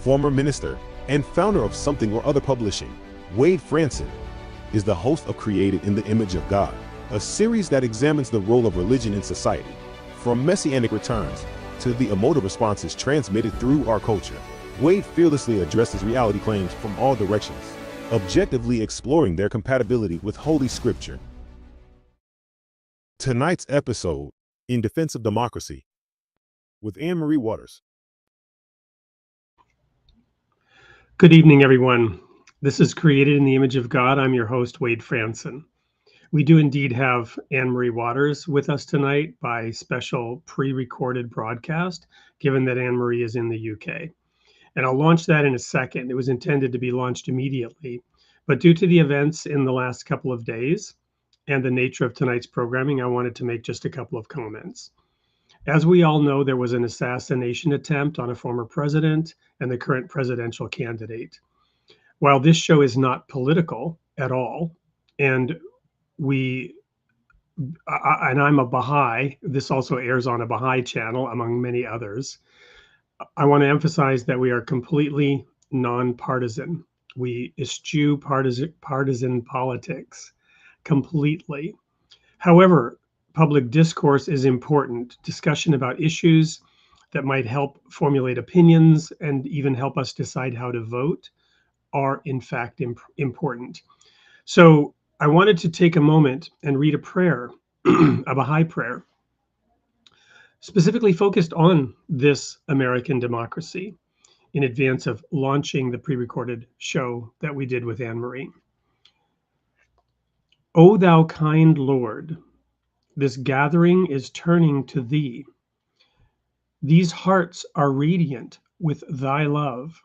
Former minister and founder of Something or Other Publishing, Wade Franson is the host of Created in the Image of God, a series that examines the role of religion in society, from messianic returns to the emotive responses transmitted through our culture. Wade fearlessly addresses reality claims from all directions, objectively exploring their compatibility with Holy Scripture. Tonight's episode, In Defense of Democracy, with Anne-Marie Waters. Good evening, everyone. This is Created in the Image of God. I'm your host, Wade Franson. We do indeed have Anne-Marie Waters with us tonight by special pre-recorded broadcast, given that Anne-Marie is in the UK. And I'll launch that in a second. It was intended to be launched immediately, but due to the events in the last couple of days and the nature of tonight's programming, I wanted to make just a couple of comments. As we all know, there was an assassination attempt on a former president and the current presidential candidate. While this show is not political at all, and I'm a Baha'i, this also airs on a Baha'i channel, among many others. I want to emphasize that we are completely nonpartisan. We eschew partisan politics completely. However, public discourse is important. Discussion about issues that might help formulate opinions and even help us decide how to vote are in fact important. So I wanted to take a moment and read a prayer, a Baha'i prayer, specifically focused on this American democracy in advance of launching the pre-recorded show that we did with Anne-Marie. O thou kind Lord, this gathering is turning to thee. These hearts are radiant with thy love.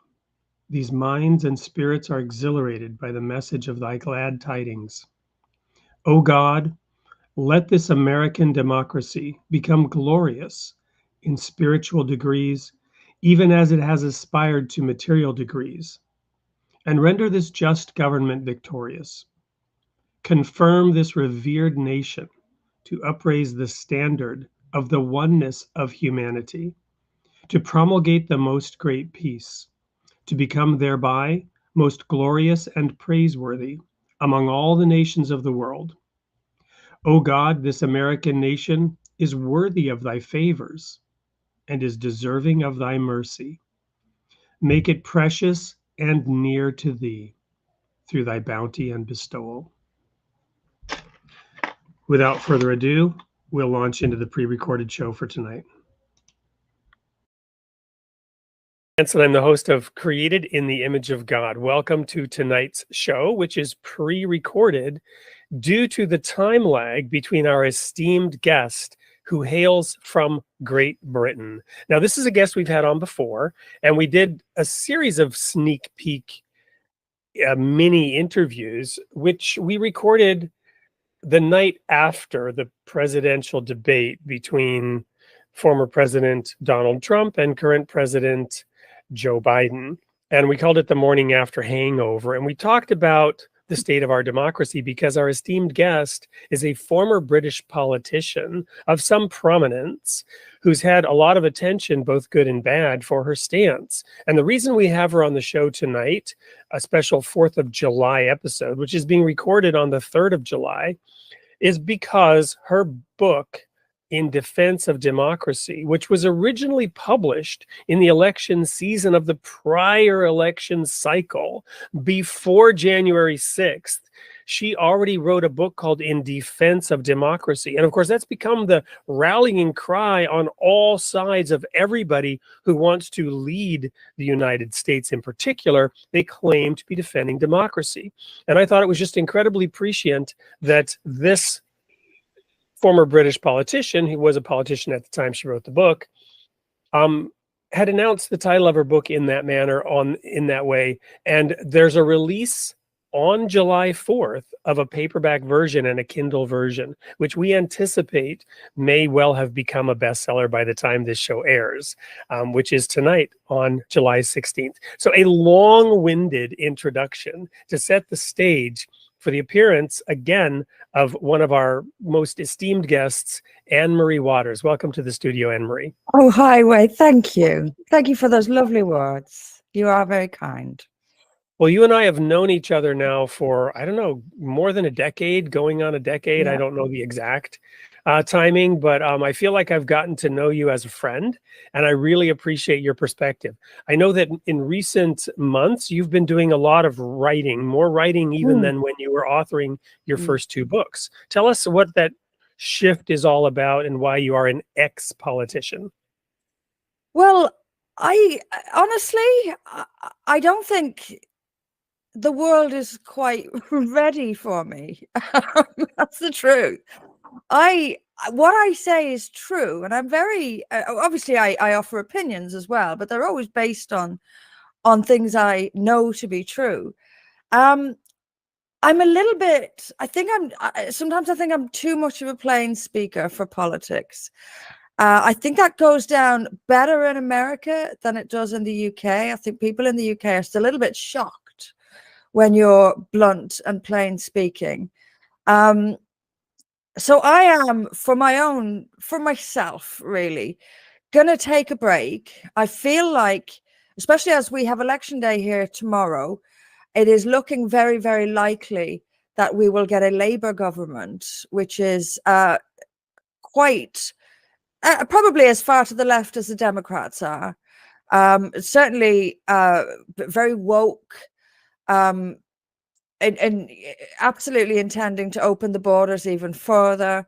These minds and spirits are exhilarated by the message of thy glad tidings. O God, let this American democracy become glorious in spiritual degrees, even as it has aspired to material degrees, and render this just government victorious. Confirm this revered nation to upraise the standard of the oneness of humanity, to promulgate the most great peace, to become thereby most glorious and praiseworthy among all the nations of the world. O God, this American nation is worthy of thy favors and is deserving of thy mercy. Make it precious and near to thee through thy bounty and bestowal. Without further ado, we'll launch into the pre-recorded show for tonight. And I'm the host of Created in the Image of God. Welcome to tonight's show, which is pre-recorded due to the time lag between our esteemed guest who hails from Great Britain. Now, this is a guest we've had on before, and we did a series of sneak peek mini interviews, which we recorded the night after the presidential debate between former President Donald Trump and current President Joe Biden. And we called it the morning after hangover. And we talked about the state of our democracy because our esteemed guest is a former British politician of some prominence who's had a lot of attention, both good and bad, for her stance. And the reason we have her on the show tonight, a special 4th of July episode, which is being recorded on the 3rd of July, is because her book, In Defense of Democracy, which was originally published in the election season of the prior election cycle before January 6th, she already wrote a book called In Defense of Democracy. And of course, that's become the rallying cry on all sides of everybody who wants to lead the United States in particular. They claim to be defending democracy. And I thought it was just incredibly prescient that this former British politician, who was a politician at the time she wrote the book, had announced the title of her book in that manner, in that way. And there's a release on July 4th of a paperback version and a Kindle version, which we anticipate may well have become a bestseller by the time this show airs, which is tonight on July 16th. So a long-winded introduction to set the stage for the appearance, again, of one of our most esteemed guests, Anne-Marie Waters. Welcome to the studio, Anne-Marie. Oh, hi, Wade. Thank you. Thank you for those lovely words. You are very kind. Well, you and I have known each other now for, I don't know, more than a decade, going on a decade. Yeah. I don't know the exact timing, but I feel like I've gotten to know you as a friend, and I really appreciate your perspective. I know that in recent months, you've been doing a lot of writing, more writing even than when you were authoring your first two books. Tell us what that shift is all about and why you are an ex-politician. Well, I honestly, I don't think the world is quite ready for me. That's the truth. What I say is true, and I'm very obviously I offer opinions as well, but they're always based on things I know to be true. I'm a little bit. Sometimes I think I'm too much of a plain speaker for politics. I think that goes down better in America than it does in the UK. I think people in the UK are still a little bit shocked when you're blunt and plain speaking. So I am, for myself, really, gonna take a break. I feel like, especially as we have election day here tomorrow, it is looking very, very likely that we will get a Labour government, which is quite probably as far to the left as the Democrats are. Certainly very woke, and absolutely intending to open the borders even further.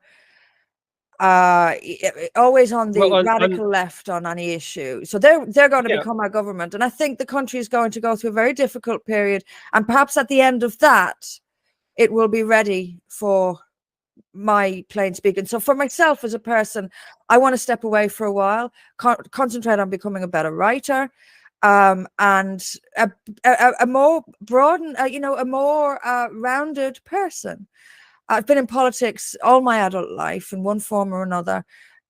Always on the radical left on any issue. So they're going to become our government. And I think the country is going to go through a very difficult period. And perhaps at the end of that, it will be ready for my plain speaking. So for myself as a person, I want to step away for a while, concentrate on becoming a better writer, and a more broad, a more rounded person. I've been in politics all my adult life in one form or another.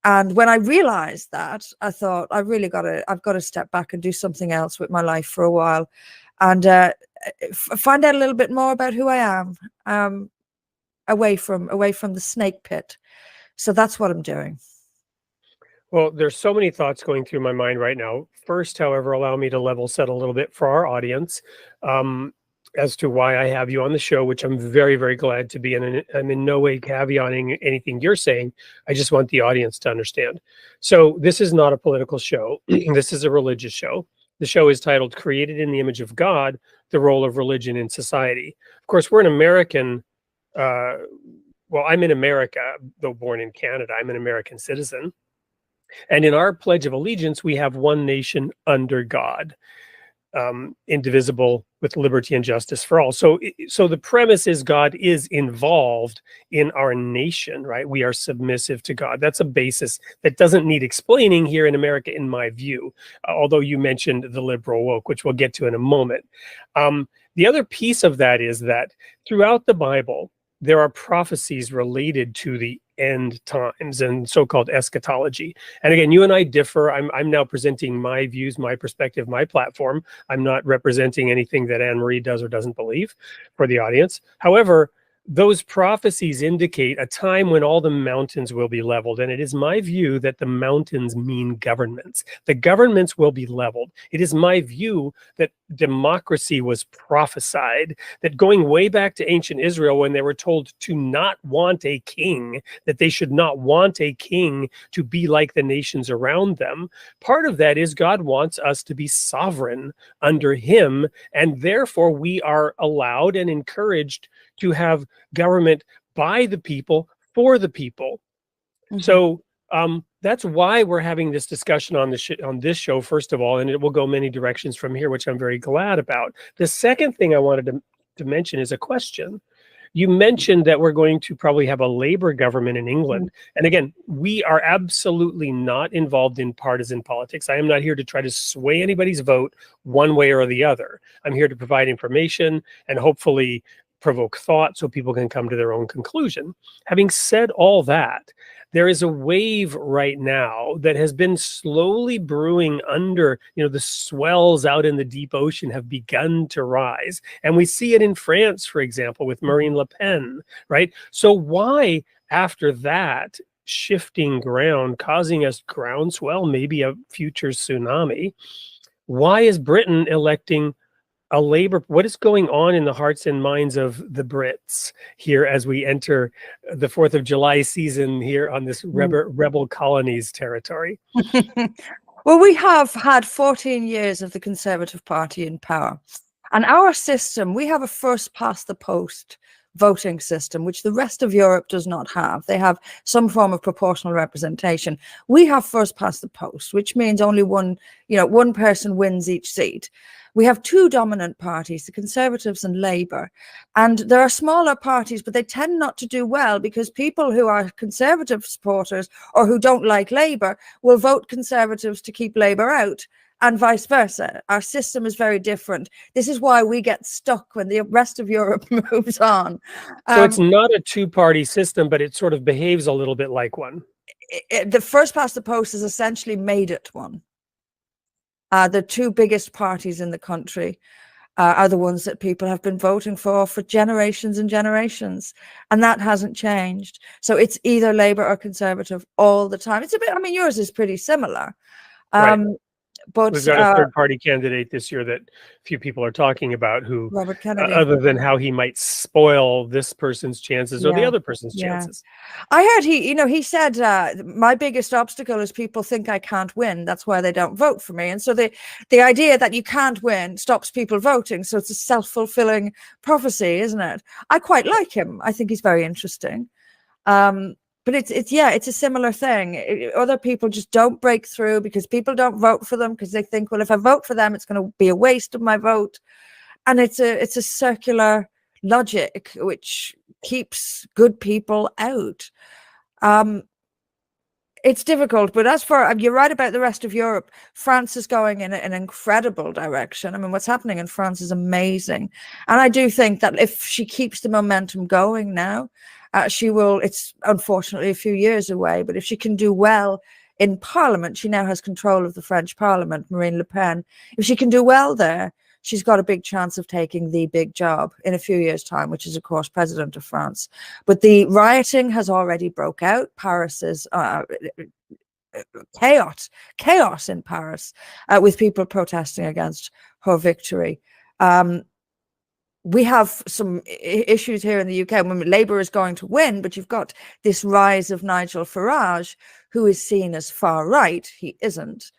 And when I realized that, I thought, I've got to step back and do something else with my life for a while, and find out a little bit more about who I am, away from the snake pit. So that's what I'm doing. Well, there's so many thoughts going through my mind right now. First, however, allow me to level set a little bit for our audience as to why I have you on the show, which I'm very, very glad to be in. And I'm in no way caveating anything you're saying. I just want the audience to understand. So this is not a political show. This is a religious show. The show is titled Created in the Image of God, the Role of Religion in Society. Of course, we're an American. Well, I'm in America, though born in Canada. I'm an American citizen. And in our Pledge of Allegiance, we have one nation under God, indivisible, with liberty and justice for all. So the premise is God is involved in our nation, right? We are submissive to God. That's a basis that doesn't need explaining here in America, in my view, although you mentioned the liberal woke, which we'll get to in a moment. The other piece of that is that throughout the Bible, there are prophecies related to the end times and so-called eschatology. And again, you and I differ. I'm now presenting my views, my perspective, my platform. I'm not representing anything that Anne-Marie does or doesn't believe for the audience. However, those prophecies indicate a time when all the mountains will be leveled. And it is my view that the mountains mean governments. The governments will be leveled. It is my view that democracy was prophesied, that going way back to ancient Israel, when they were told to not want a king, that they should not want a king to be like the nations around them. Part of that is God wants us to be sovereign under him, and therefore we are allowed and encouraged to have government by the people, for the people. Mm-hmm. So that's why we're having this discussion on this show, first of all, and it will go many directions from here, which I'm very glad about. The second thing I wanted to mention is a question. You mentioned that we're going to probably have a Labour government in England. And again, we are absolutely not involved in partisan politics. I am not here to try to sway anybody's vote one way or the other. I'm here to provide information and hopefully provoke thought so people can come to their own conclusion. Having said all that, there is a wave right now that has been slowly brewing under, the swells out in the deep ocean have begun to rise. And we see it in France, for example, with Marine Le Pen, right? So why, after that shifting ground, causing us groundswell, maybe a future tsunami, why is Britain electing a Labour? What is going on in the hearts and minds of the Brits here as we enter the 4th of July season here on this rebel colonies territory? Well, we have had 14 years of the Conservative Party in power. And our system, we have a first past the post voting system, which the rest of Europe does not have. They have some form of proportional representation. We have first past the post, which means only one person wins each seat. We have two dominant parties, the Conservatives and Labour. And there are smaller parties, but they tend not to do well because people who are Conservative supporters or who don't like Labour will vote Conservatives to keep Labour out, and vice versa. Our system is very different. This is why we get stuck when the rest of Europe moves on. So it's not a two-party system, but it sort of behaves a little bit like one. The first past the post has essentially made it one. The two biggest parties in the country are the ones that people have been voting for generations and generations, and that hasn't changed. So it's either Labour or Conservative all the time. It's a bit, I mean, yours is pretty similar. Right. But we've got a third-party candidate this year that few people are talking about, who, Robert Kennedy, other than how he might spoil this person's chances or the other person's chances. I heard he said, my biggest obstacle is people think I can't win. That's why they don't vote for me. And so the idea that you can't win stops people voting. So it's a self-fulfilling prophecy, isn't it? I quite like him. I think he's very interesting. But it's a similar thing. Other people just don't break through because people don't vote for them because they think, well, if I vote for them, it's going to be a waste of my vote. And it's a circular logic which keeps good people out. It's difficult, but as for, you're right about the rest of Europe. France is going in an incredible direction. I mean, what's happening in France is amazing. And I do think that if she keeps the momentum going now, she will. It's unfortunately a few years away, but if she can do well in Parliament, she now has control of the French Parliament, Marine Le Pen. If she can do well there, she's got a big chance of taking the big job in a few years' time, which is, of course, President of France. But the rioting has already broke out. Paris is chaos in Paris, with people protesting against her victory. We have some issues here in the UK when Labour is going to win, but you've got this rise of Nigel Farage, who is seen as far right. He isn't.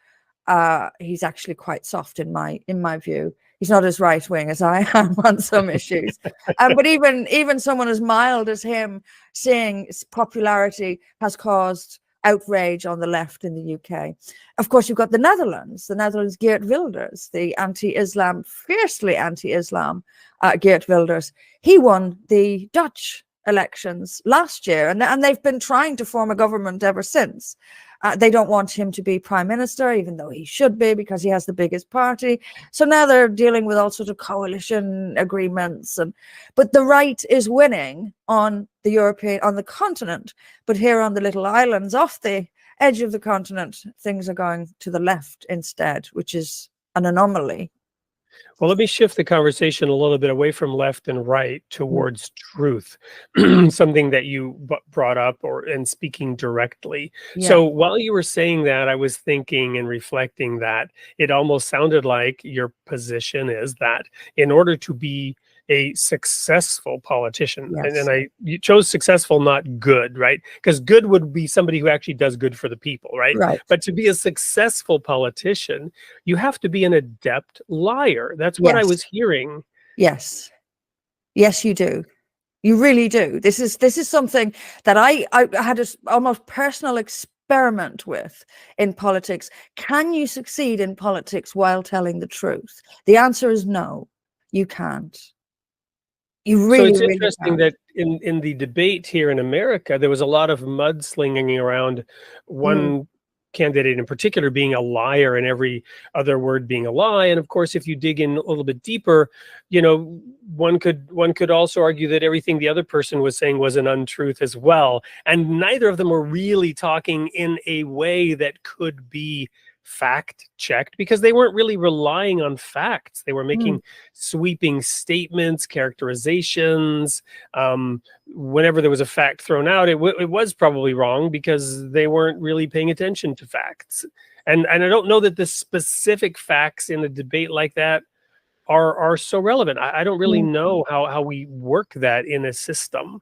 He's actually quite soft in my view. He's not as right wing as I am on some issues. But even someone as mild as him, seeing his popularity has caused outrage on the left in the UK. Of course, you've got the Netherlands, Geert Wilders, the anti-Islam, fiercely anti-Islam Geert Wilders. He won the Dutch elections last year, and they've been trying to form a government ever since. They don't want him to be prime minister, even though he should be, because he has the biggest party. So now they're dealing with all sorts of coalition agreements, but the right is winning on the continent. But here on the little islands off the edge of the continent, things are going to the left instead, which is an anomaly. Well, let me shift the conversation a little bit away from left and right towards truth, something that you brought up and speaking directly. Yeah. So while you were saying that, I was thinking and reflecting that it almost sounded like your position is that in order to be a successful politician, and you chose successful, not good, right? Because good would be somebody who actually does good for the people, right? But to be a successful politician, you have to be an adept liar. That's what I was hearing. Yes, you do. You really do. This is something that I had an almost personal experiment with in politics. Can you succeed in politics while telling the truth? The answer is no, you can't. So it's interesting that in the debate here in America, there was a lot of mudslinging around one candidate in particular being a liar and every other word being a lie. And of course, if you dig in a little bit deeper, one could also argue that everything the other person was saying was an untruth as well. And neither of them were really talking in a way that could be fact checked, because they weren't really relying on facts. They were making sweeping statements, characterizations. Whenever there was a fact thrown out, it was probably wrong because they weren't really paying attention to facts. And I don't know that the specific facts in a debate like that are so relevant. I don't really know how we work that in a system.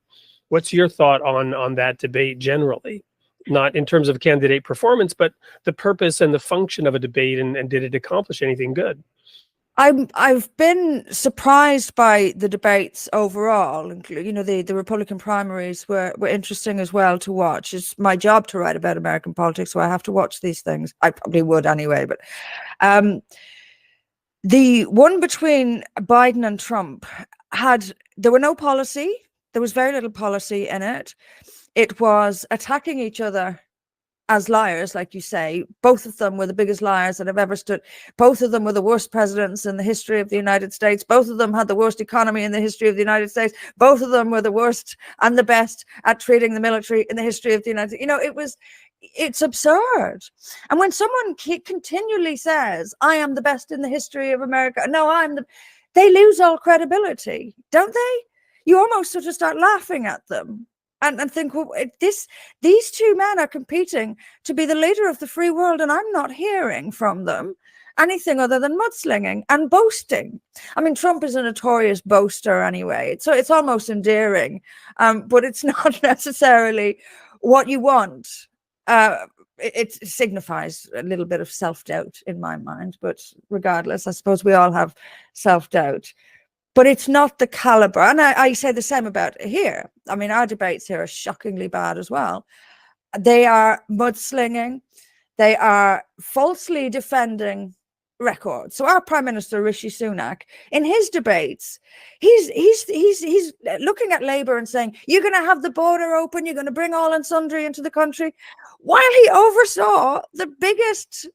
What's your thought on that debate generally? Not in terms of candidate performance, but the purpose and the function of a debate, and did it accomplish anything good? I've been surprised by the debates overall. You know, the Republican primaries were interesting as well to watch. It's my job to write about American politics, so I have to watch these things. I probably would anyway, but the one between Biden and Trump there were no policy. There was very little policy in it. It was attacking each other as liars, like you say. Both of them were the biggest liars that have ever stood. Both of them were the worst presidents in the history of the United States. Both of them had the worst economy in the history of the United States. Both of them were the worst and the best at treating the military in the history of the United States. You know, it's absurd. And when someone continually says, I am the best in the history of America, no, they lose all credibility, don't they? You almost sort of start laughing at them. And think, well, these two men are competing to be the leader of the free world, and I'm not hearing from them anything other than mudslinging and boasting. I mean, Trump is a notorious boaster anyway, so it's almost endearing, but it's not necessarily what you want. It signifies a little bit of self-doubt in my mind, but regardless, I suppose we all have self-doubt. But it's not the caliber. And I say the same about here. I mean, our debates here are shockingly bad as well. They are mudslinging. They are falsely defending records. So our Prime Minister, Rishi Sunak, in his debates, he's looking at Labour and saying, you're going to have the border open, you're going to bring all and sundry into the country, while he oversaw the biggest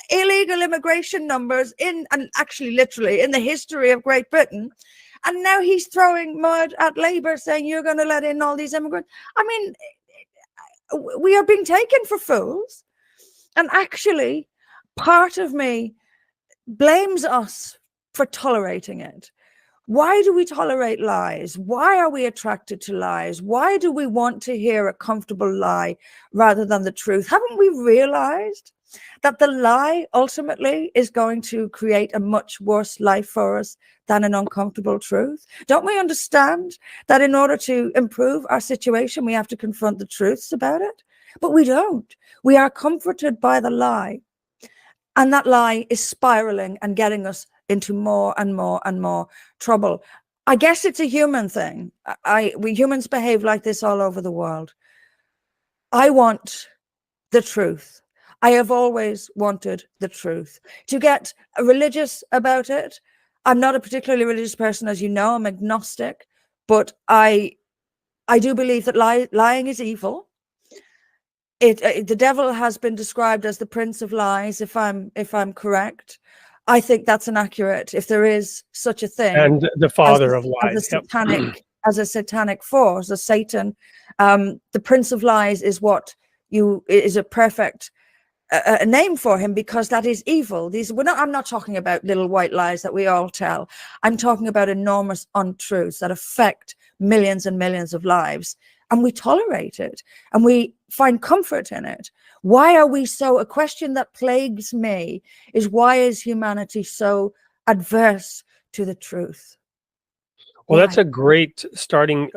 illegal immigration numbers and actually literally in the history of Great Britain. And now he's throwing mud at Labour saying you're going to let in all these immigrants. I mean, we are being taken for fools. And actually, part of me blames us for tolerating it. Why do we tolerate lies? Why are we attracted to lies? Why do we want to hear a comfortable lie rather than the truth? Haven't we realized that the lie ultimately is going to create a much worse life for us than an uncomfortable truth? Don't we understand that in order to improve our situation, we have to confront the truths about it? But we don't. We are comforted by the lie. And that lie is spiraling and getting us into more and more and more trouble. I guess it's a human thing. We humans behave like this all over the world. I want the truth. I have always wanted the truth. To get religious about it, I'm not a particularly religious person, as you know. I'm agnostic, but I do believe that lying is evil. The devil has been described as the prince of lies, if I'm correct. I think that's inaccurate, if there is such a thing. And the father of lies. As a satanic force, a Satan. The prince of lies is is a perfect a name for him, because that is evil. I'm not talking about little white lies that we all tell. I'm talking about enormous untruths that affect millions and millions of lives, and we tolerate it and we find comfort in it. Why are we a question that plagues me is, why is humanity so adverse to the truth? Well, that's a great stopping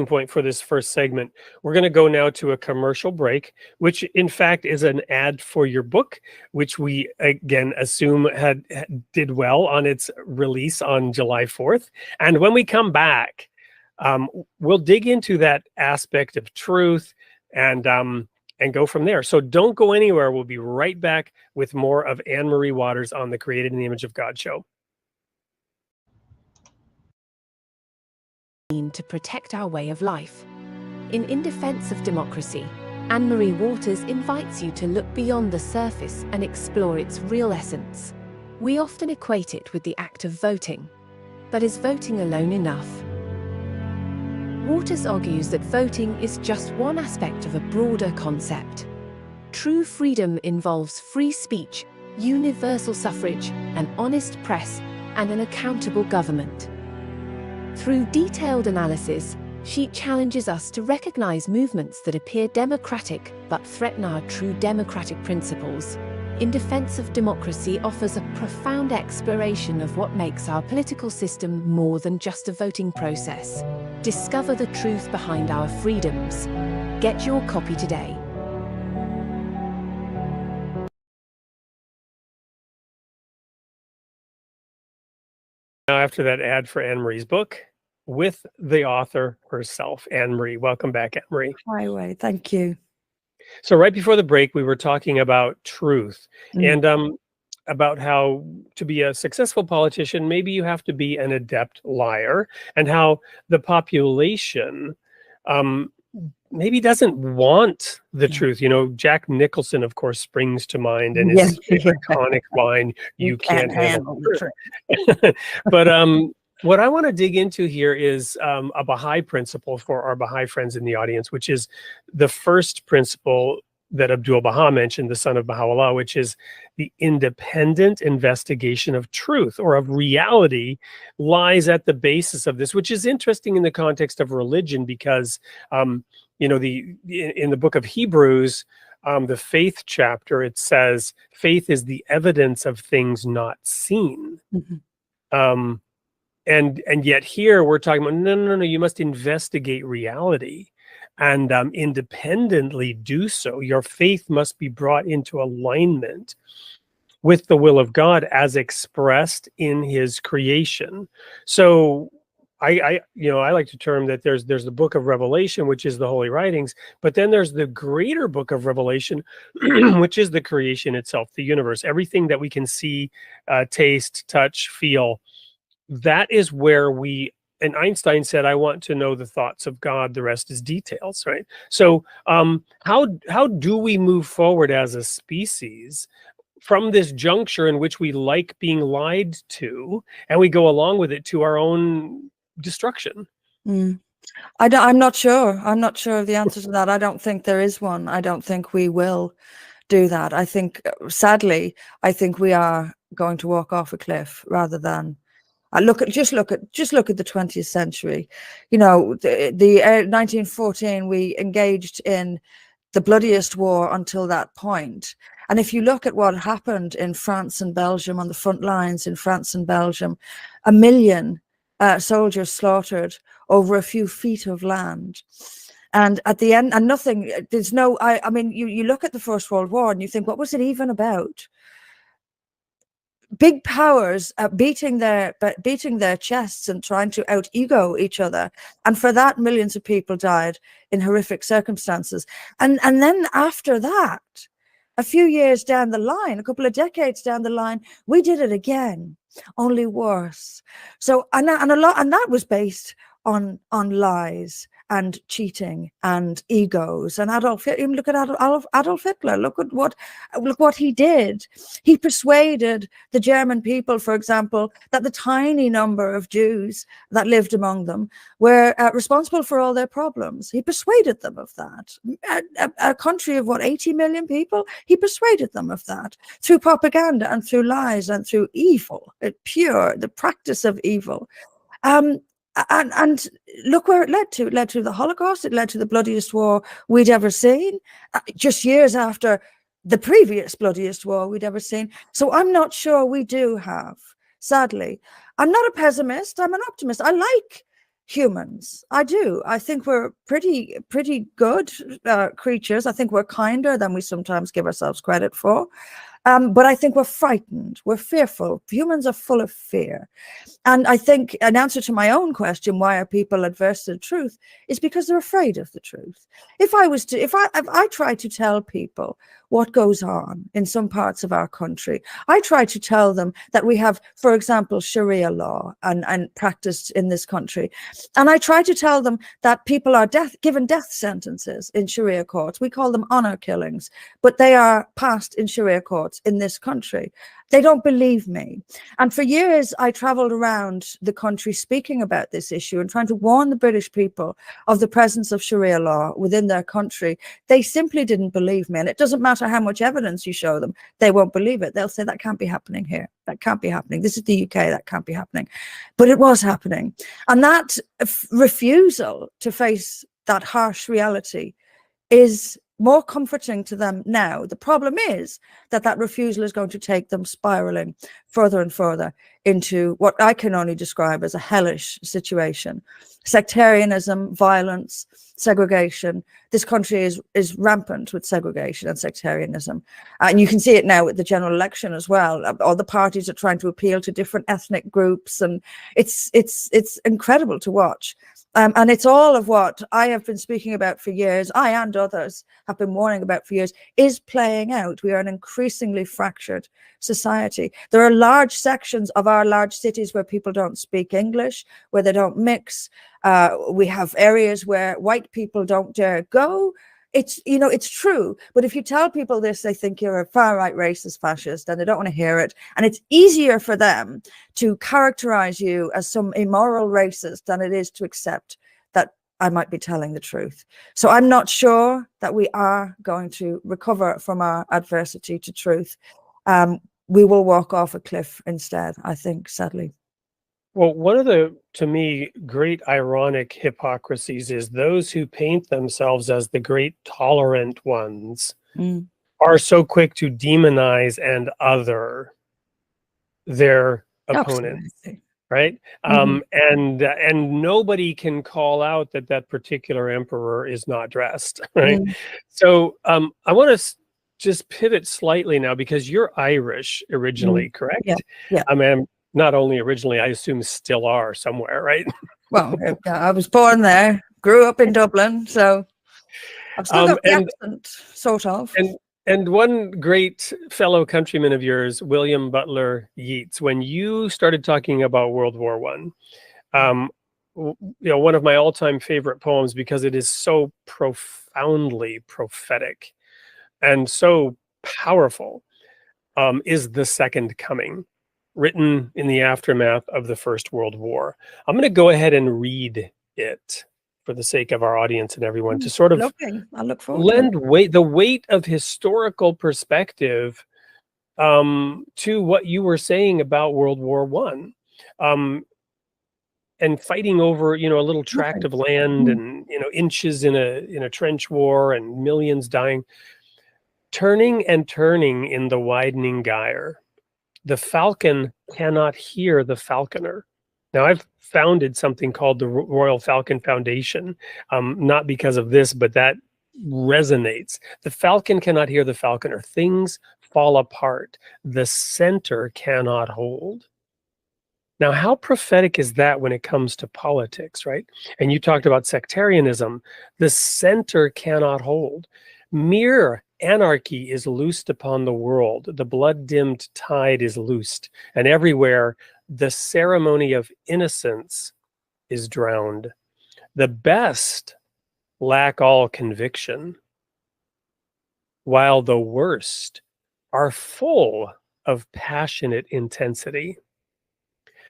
point for this first segment. We're going to go now to a commercial break, which in fact is an ad for your book, which we again assume did well on its release on July 4th. And when we come back, we'll dig into that aspect of truth and go from there. So don't go anywhere. We'll be right back with more of Anne-Marie Waters on the Created in the Image of God show. To protect our way of life. In Defense of Democracy, Anne-Marie Waters invites you to look beyond the surface and explore its real essence. We often equate it with the act of voting, but is voting alone enough? Waters argues that voting is just one aspect of a broader concept. True freedom involves free speech, universal suffrage, an honest press, and an accountable government. Through detailed analysis, she challenges us to recognize movements that appear democratic but threaten our true democratic principles. In Defense of Democracy offers a profound exploration of what makes our political system more than just a voting process. Discover the truth behind our freedoms. Get your copy today. Now, after that ad for Anne-Marie's book, with the author herself, Anne-Marie. Welcome back, Anne-Marie. Hi, Wade. Thank you. So right before the break, we were talking about truth and about how to be a successful politician, maybe you have to be an adept liar, and how the population maybe doesn't want the truth. You know, Jack Nicholson, of course, springs to mind, and his iconic line, "You can't handle the truth." But what I want to dig into here is a Baha'i principle for our Baha'i friends in the audience, which is the first principle that Abdul-Baha mentioned, the son of Baha'u'llah, which is the independent investigation of truth or of reality lies at the basis of this, which is interesting in the context of religion because, you know, in the book of Hebrews, the faith chapter, it says, faith is the evidence of things not seen. And yet here we're talking about, no, you must investigate reality and independently do so. Your faith must be brought into alignment with the will of God as expressed in his creation. So I like to term that there's the book of Revelation, which is the holy writings, but then there's the greater book of Revelation, which is the creation itself, the universe, everything that we can see, taste, touch, feel. That is where and Einstein said, I want to know the thoughts of God, the rest is details, right? So how do we move forward as a species from this juncture in which we like being lied to, and we go along with it to our own destruction? I'm not sure. I'm not sure of the answer to that. I don't think there is one. I don't think we will do that. I think, sadly, we are going to walk off a cliff rather than just look at the 20th century. You know, the 1914, we engaged in the bloodiest war until that point. And if you look at what happened in France and Belgium, on the front lines in France and Belgium, 1 million soldiers slaughtered over a few feet of land. And at the end, and nothing, there's no, I mean, you look at the First World War and you think, what was it even about? Big powers beating their chests and trying to out-ego each other, and for that millions of people died in horrific circumstances. And then after that, a few years down the line, a couple of decades down the line, we did it again, only worse. So and that was based on lies and cheating and egos. And even look at Adolf Hitler. Look what he did. He persuaded the German people, for example, that the tiny number of Jews that lived among them were responsible for all their problems. He persuaded them of that. A country of 80 million people, he persuaded them of that through propaganda and through lies and through evil, the practice of evil. And look where it led to. It led to the Holocaust. It led to the bloodiest war we'd ever seen, just years after the previous bloodiest war we'd ever seen. So I'm not sure we do have, sadly. I'm not a pessimist. I'm an optimist. I like humans. I do. I think we're pretty good creatures. I think we're kinder than we sometimes give ourselves credit for. But I think we're frightened. We're fearful. Humans are full of fear. And I think an answer to my own question, why are people adverse to the truth, is because they're afraid of the truth. If I try to tell people what goes on in some parts of our country, I try to tell them that we have, for example, Sharia law and practiced in this country. And I try to tell them that people are given death sentences in Sharia courts. We call them honor killings, but they are passed in Sharia courts in this country. They don't believe me. And for years, I traveled around the country speaking about this issue and trying to warn the British people of the presence of Sharia law within their country. They simply didn't believe me. And it doesn't matter how much evidence you show them, they won't believe it. They'll say, that can't be happening here. That can't be happening. This is the UK. That can't be happening. But it was happening. And that refusal to face that harsh reality is more comforting to them now. The problem is that that refusal is going to take them spiraling further and further into what I can only describe as a hellish situation. Sectarianism, violence, segregation. This country is rampant with segregation and sectarianism. And you can see it now with the general election as well. All the parties are trying to appeal to different ethnic groups, and it's incredible to watch. And it's all of what I have been speaking about for years, I and others have been warning about for years, is playing out. We are an increasingly fractured society. There are large sections of our large cities where people don't speak English, where they don't mix. We have areas where white people don't dare go. It's, you know, it's true. But if you tell people this, they think you're a far-right racist fascist, and they don't want to hear it. And it's easier for them to characterize you as some immoral racist than it is to accept that I might be telling the truth. So I'm not sure that we are going to recover from our adversity to truth. We will walk off a cliff instead, I think, sadly. Well, one of the, to me, great ironic hypocrisies is those who paint themselves as the great tolerant ones are so quick to demonize and other their opponents. Absolutely. Right? And nobody can call out that that particular emperor is not dressed, right? So I want to just pivot slightly now, because you're Irish originally, correct? Yeah. I mean, not only originally, I assume still are somewhere, right? Well, I was born there, grew up in Dublin, so I've still got the accent, sort of. And one great fellow countryman of yours, William Butler Yeats, when you started talking about World War I, you know, one of my all-time favorite poems, because it is so profoundly prophetic and so powerful, is The Second Coming, written in the aftermath of the First World War. I'm going to go ahead and read it for the sake of our audience and everyone, to sort of I look forward lend the weight of historical perspective to what you were saying about World War I, and fighting over, you know, a little tract of land and, you know, inches in a trench war and millions dying. Turning and turning in the widening gyre, the falcon cannot hear the falconer. Now, I've founded something called the Royal Falcon Foundation, not because of this, but that resonates. The falcon cannot hear the falconer. Things fall apart. The center cannot hold. Now, how prophetic is that when it comes to politics, right? And you talked about sectarianism. The center cannot hold. Mere anarchy is loosed upon the world. The blood-dimmed tide is loosed, and everywhere the ceremony of innocence is drowned. The best lack all conviction, while the worst are full of passionate intensity.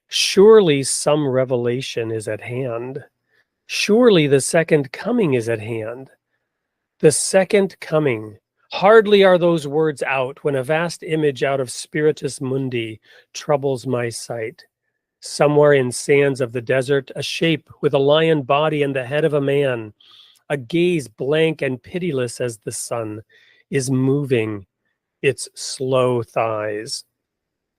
Surely some revelation is at hand. Surely the second coming is at hand. The second coming. Hardly are those words out when a vast image out of Spiritus Mundi troubles my sight. Somewhere in sands of the desert, a shape with a lion body and the head of a man, a gaze blank and pitiless as the sun, is moving its slow thighs,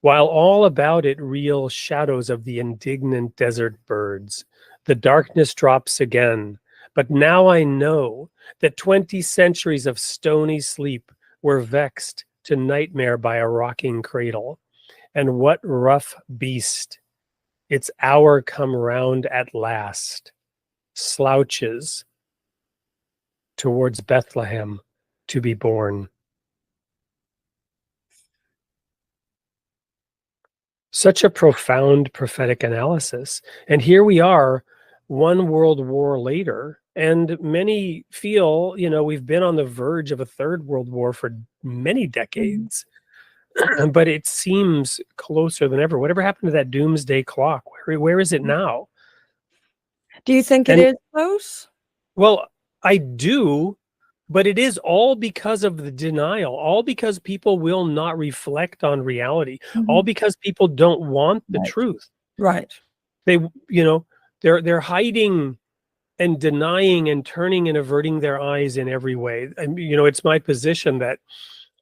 while all about it reel shadows of the indignant desert birds. The darkness drops again. But now I know that 20 centuries of stony sleep were vexed to nightmare by a rocking cradle. And what rough beast, its hour come round at last, slouches towards Bethlehem to be born. Such a profound prophetic analysis. And here we are, one world war later, and many feel, you know, we've been on the verge of a third world war for many decades, but it seems closer than ever. Whatever happened to that doomsday clock? Where is it now? Do you think it is close? Well, I do, but it is all because of the denial, all because people will not reflect on reality, all because people don't want the truth. Right. They, you know, they're hiding and denying and turning and averting their eyes in every way. And, you know, it's my position that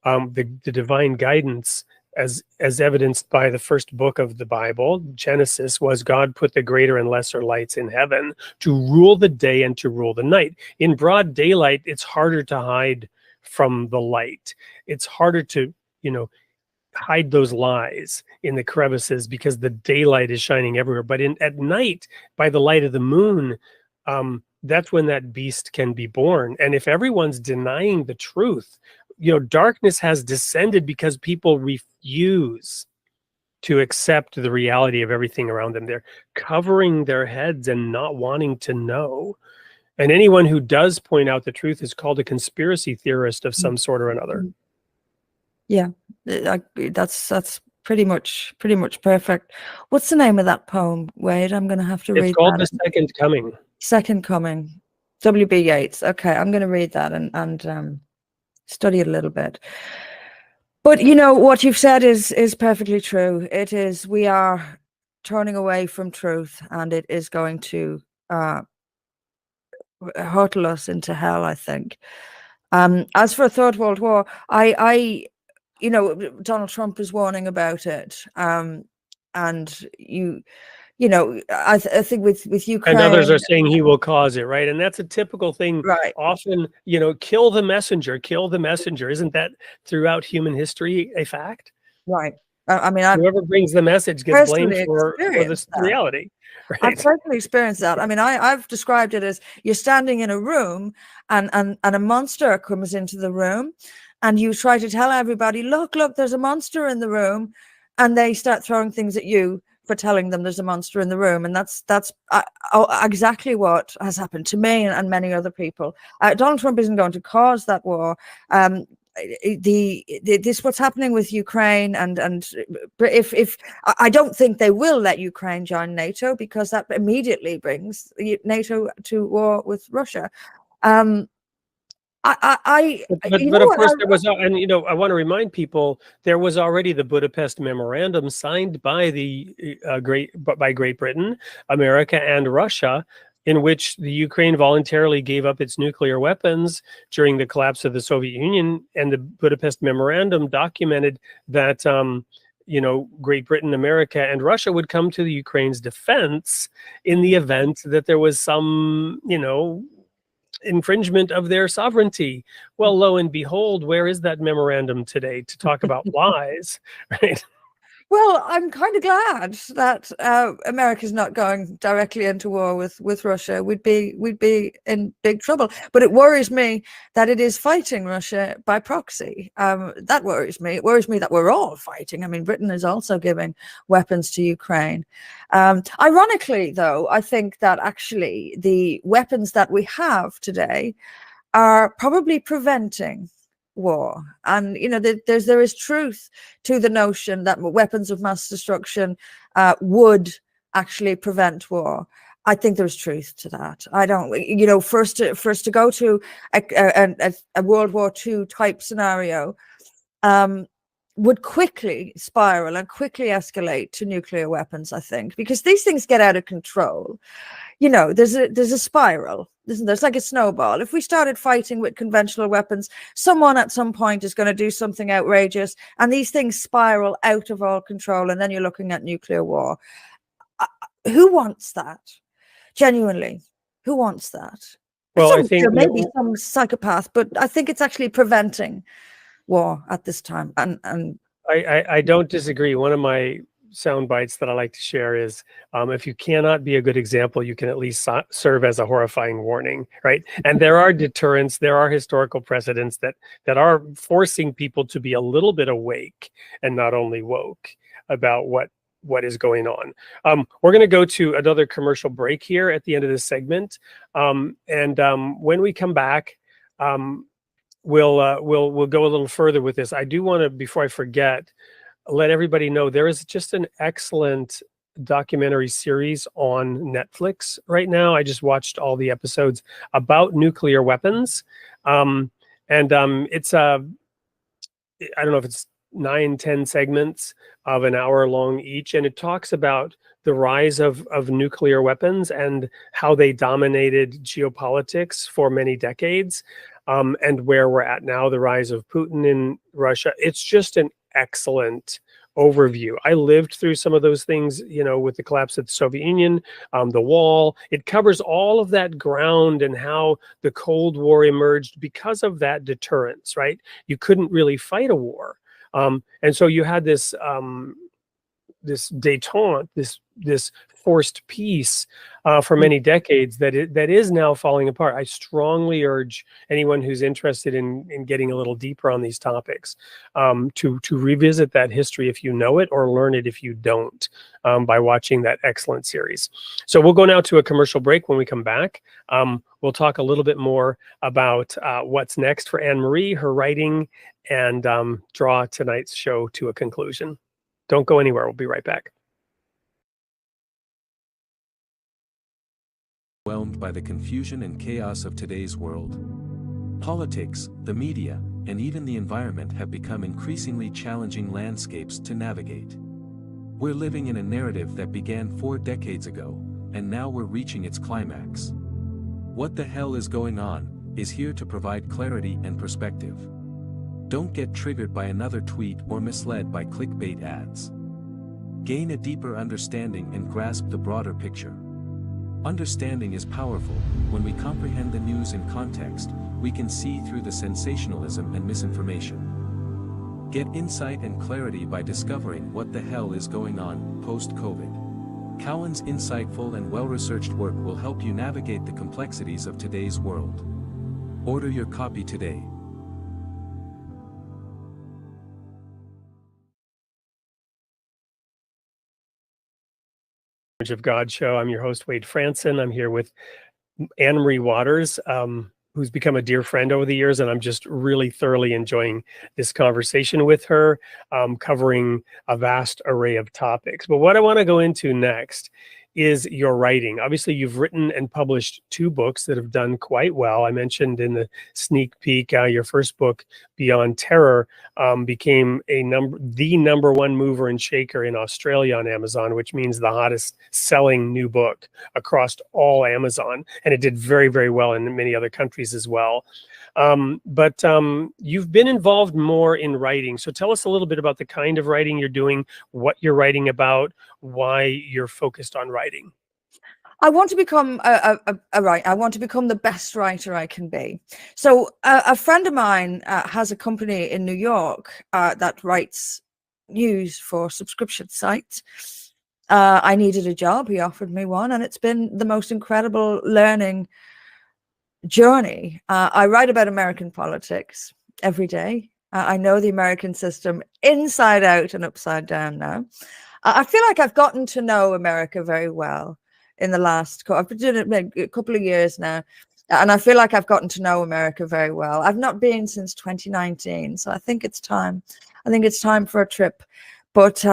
the divine guidance, as evidenced by the first book of the Bible, Genesis, was God put the greater and lesser lights in heaven to rule the day and to rule the night. In broad daylight, it's harder to hide from the light. It's harder to, you know, hide those lies in the crevices because the daylight is shining everywhere. But at night, by the light of the moon, that's when that beast can be born. And if everyone's denying the truth, you know, darkness has descended because people refuse to accept the reality of everything around them. They're covering their heads and not wanting to know. And anyone who does point out the truth is called a conspiracy theorist of some sort or another. Yeah, that's pretty much perfect. What's the name of that poem, Wade? I'm going to have to read. It's called that. The Second Coming. Second Coming, W.B. Yeats. Okay, I'm going to read that and study it a little bit. But you know what you've said is perfectly true. It is, we are turning away from truth, and it is going to hurtle us into hell, I think. As for a third world war, I you know, Donald Trump is warning about it, and you know, I think with Ukraine, and others are saying he will cause it, right? And that's a typical thing. Right. Often, you know, kill the messenger, kill the messenger. Isn't that throughout human history a fact? Right. I mean, whoever brings the message gets blamed for this reality. Right? I've personally experienced that. I mean, I've described it as you're standing in a room and a monster comes into the room, and you try to tell everybody, look, there's a monster in the room, and they start throwing things at you for telling them there's a monster in the room. And that's exactly what has happened to me and many other people. Donald Trump isn't going to cause that war. This what's happening with Ukraine, and if I don't think they will let Ukraine join NATO, because that immediately brings NATO to war with Russia. But of course there was, and you know, I want to remind people there was already the Budapest Memorandum signed by Great Britain, America, and Russia, in which the Ukraine voluntarily gave up its nuclear weapons during the collapse of the Soviet Union, and the Budapest Memorandum documented that you know, Great Britain, America, and Russia would come to the Ukraine's defense in the event that there was some, you know, infringement of their sovereignty. Well, lo and behold, where is that memorandum today to talk about lies, right? Well, I'm kind of glad that America's not going directly into war with Russia. We'd be in big trouble. But it worries me that it is fighting Russia by proxy. That worries me. It worries me that we're all fighting. I mean, Britain is also giving weapons to Ukraine. Ironically, though, I think that actually the weapons that we have today are probably preventing war. And you know, there is truth to the notion that weapons of mass destruction would actually prevent war. I think there's truth to that. I don't, you know, first to go to a World War II type scenario would quickly spiral and quickly escalate to nuclear weapons, I think, because these things get out of control. You know, there's a spiral, isn't there? It's like a snowball. If we started fighting with conventional weapons, someone at some point is going to do something outrageous, and these things spiral out of all control, and then you're looking at nuclear war. Who wants that? Genuinely, who wants that? Well, I think there may be some psychopath, but I think it's actually preventing war at this time. And I don't disagree. One of my sound bites that I like to share is if you cannot be a good example, you can at least serve as a horrifying warning, right? And there are deterrents, there are historical precedents that are forcing people to be a little bit awake and not only woke about what is going on. We're going to go to another commercial break here at the end of this segment, and when we come back, we'll go a little further with this. I do want to, before I forget, let everybody know there is just an excellent documentary series on Netflix right now. I just watched all the episodes about nuclear weapons, and it's I don't know if it's 9-10 segments of an hour long each, and it talks about the rise of nuclear weapons and how they dominated geopolitics for many decades, and where we're at now, the rise of Putin in Russia. It's just an excellent overview. I lived through some of those things, with the collapse of the Soviet Union, the wall. It covers all of that ground and how the Cold War emerged because of that deterrence, right? You couldn't really fight a war. And so you had this détente, this forced peace for many decades that is now falling apart. I strongly urge anyone who's interested in getting a little deeper on these topics to revisit that history if you know it, or learn it if you don't, by watching that excellent series. So we'll go now to a commercial break. When we come back, we'll talk a little bit more about what's next for Anne-Marie, her writing, and draw tonight's show to a conclusion. Don't go anywhere. We'll be right back. Overwhelmed by the confusion and chaos of today's world. Politics, the media, and even the environment have become increasingly challenging landscapes to navigate. We're living in a narrative that began 4 decades ago, and now we're reaching its climax. What the hell is going on is here to provide clarity and perspective. Don't get triggered by another tweet or misled by clickbait ads. Gain a deeper understanding and grasp the broader picture. Understanding is powerful. When we comprehend the news in context, we can see through the sensationalism and misinformation. Get insight and clarity by discovering what the hell is going on post-COVID. Cowan's insightful and well-researched work will help you navigate the complexities of today's world. Order your copy today. Of God show. I'm your host, Wade Franson. I'm here with Anne-Marie Waters, who's become a dear friend over the years, and I'm just really thoroughly enjoying this conversation with her, covering a vast array of topics. But what I want to go into next is your writing. Obviously, you've written and published 2 books that have done quite well. I mentioned in the sneak peek, your first book, Beyond Terror, became the number 1 mover and shaker in Australia on Amazon, which means the hottest selling new book across all Amazon. And it did very, very well in many other countries as well. But you've been involved more in writing. So tell us a little bit about the kind of writing you're doing, what you're writing about, why you're focused on writing. I want to become I want to become the best writer I can be. So a friend of mine has a company in New York that writes news for subscription sites. I needed a job. He offered me one, and it's been the most incredible learning journey. I write about American politics every day. I know the American system inside out and upside down now. I feel like I've gotten to know America very well in the last, I've been doing it a couple of years now, and I feel like I've gotten to know America very well. I've not been since 2019, so I think it's time. I think it's time for a trip. But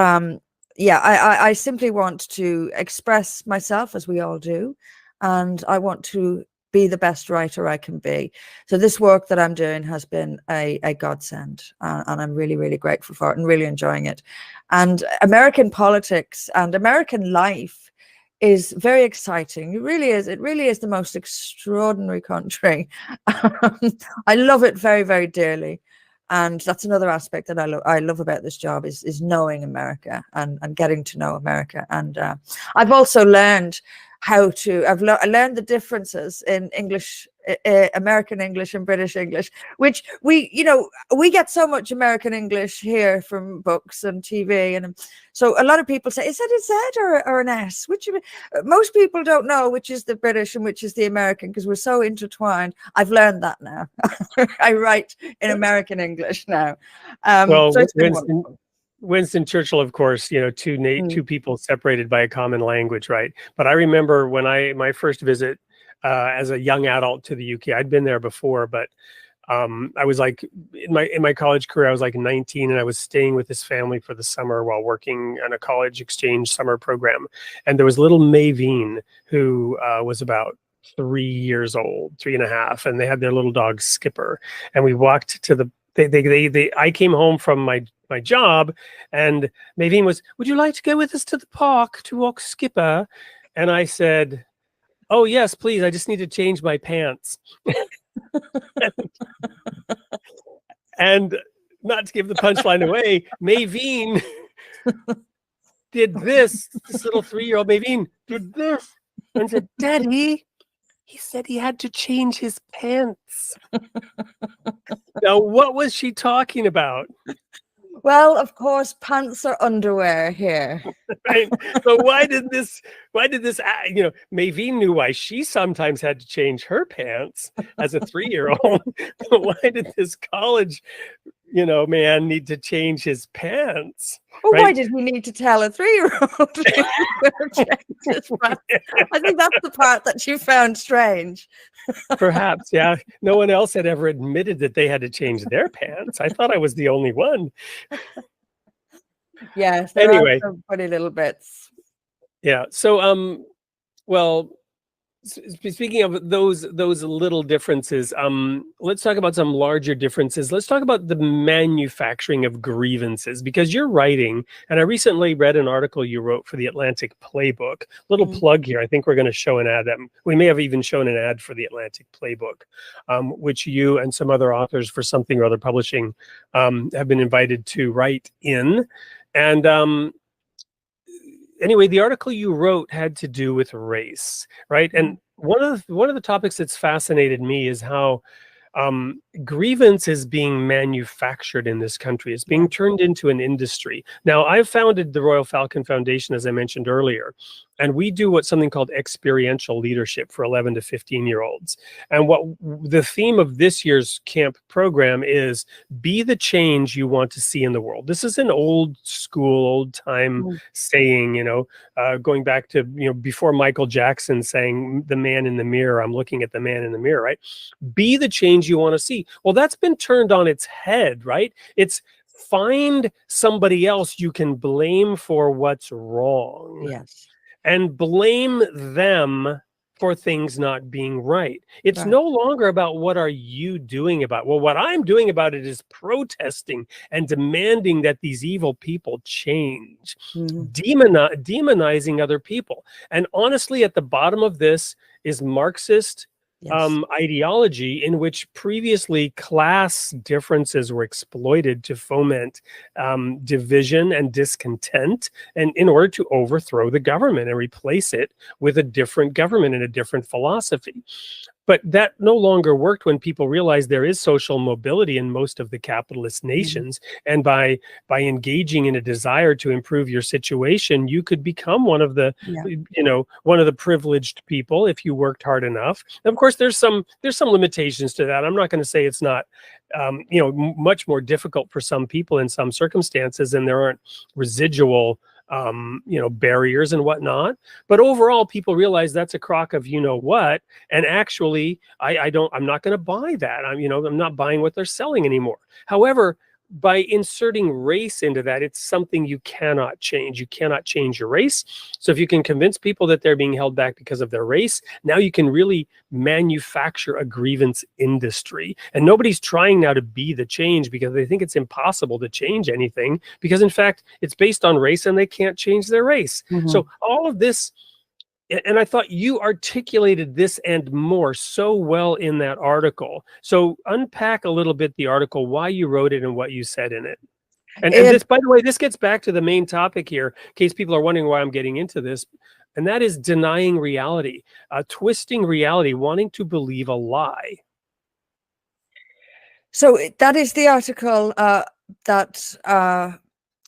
yeah, I simply want to express myself, as we all do, and I want to be the best writer I can be. So this work that I'm doing has been a godsend, and I'm really, really grateful for it and really enjoying it. And American politics and American life is very exciting. It really is. It really is the most extraordinary country. I love it very, very dearly. And that's another aspect that I love about this job is knowing America and getting to know America. And I've also learned how to, I learned the differences in English, American English and British English, which we get so much American English here from books and TV. And so a lot of people say, is that a Z or an S? Which most people don't know which is the British and which is the American, because we're so intertwined. I've learned that now. I write in American English now. Well, so Winston Churchill, of course, two people separated by a common language, right? But I remember when my first visit as a young adult to the UK, I'd been there before, but I was like in my college career, I was like 19, and I was staying with this family for the summer while working on a college exchange summer program. And there was little Maveen, who was about 3 years old, 3.5, and they had their little dog Skipper. And we walked to the I came home from my my job. And Maven was, would you like to go with us to the park to walk Skipper? And I said, oh, yes, please. I just need to change my pants. And not to give the punchline away, Maven did this little 3-year-old Maven did this and said, Daddy, he said he had to change his pants. Now, what was she talking about? Well, of course, pants are underwear here. Right. So why did this, Maven knew why she sometimes had to change her pants as a 3-year-old. But why did this college, man need to change his pants? Well, right? Why did he need to tell a 3-year-old? I think that's the part that you found strange. Perhaps, yeah. No one else had ever admitted that they had to change their pants. I thought I was the only one. Yes. There Anyway, are some funny little bits. Yeah. So, well, speaking of those little differences, let's talk about some larger differences. Let's talk about the manufacturing of grievances, because you're writing, and I recently read an article you wrote for the Atlantic Playbook. Little plug here. I think we're going to show an ad that we may have even shown an ad for the Atlantic Playbook, which you and some other authors for Something or Other Publishing have been invited to write in. And anyway, the article you wrote had to do with race, right? And one of the topics that's fascinated me is how grievance is being manufactured in this country. It's being turned into an industry. Now, I've founded the Royal Falcon Foundation, as I mentioned earlier, and we do something called experiential leadership for 11 to 15-year-olds. And what the theme of this year's camp program is, be the change you want to see in the world. This is an old school, old time saying, going back to, before Michael Jackson saying, the man in the mirror, I'm looking at the man in the mirror, right? Be the change you want to see. Well, that's been turned on its head, right? It's find somebody else you can blame for what's wrong. Yes. And blame them for things not being right. It's no longer about what are you doing about it. Well, what I'm doing about it is protesting and demanding that these evil people change, demonizing other people. And honestly, at the bottom of this is Marxist ideology, in which previously class differences were exploited to foment division and discontent, and in order to overthrow the government and replace it with a different government and a different philosophy. But that no longer worked when people realized there is social mobility in most of the capitalist nations. And by engaging in a desire to improve your situation, you could become one of the, one of the privileged people if you worked hard enough. And of course, there's some limitations to that. I'm not going to say it's not, much more difficult for some people in some circumstances, and there aren't residual barriers and whatnot. But overall, people realize that's a crock of what, and actually, I'm not going to buy that. I'm not buying what they're selling anymore. However, by inserting race into that, it's something you cannot change. You cannot change your race. So if you can convince people that they're being held back because of their race, now you can really manufacture a grievance industry. And nobody's trying now to be the change because they think it's impossible to change anything, because in fact, it's based on race and they can't change their race. So all of this, and I thought you articulated this and more so well in that article. So unpack a little bit the article, why you wrote it and what you said in it. And this, by the way, this gets back to the main topic here, in case people are wondering why I'm getting into this. And that is denying reality, twisting reality, wanting to believe a lie. So that is the article that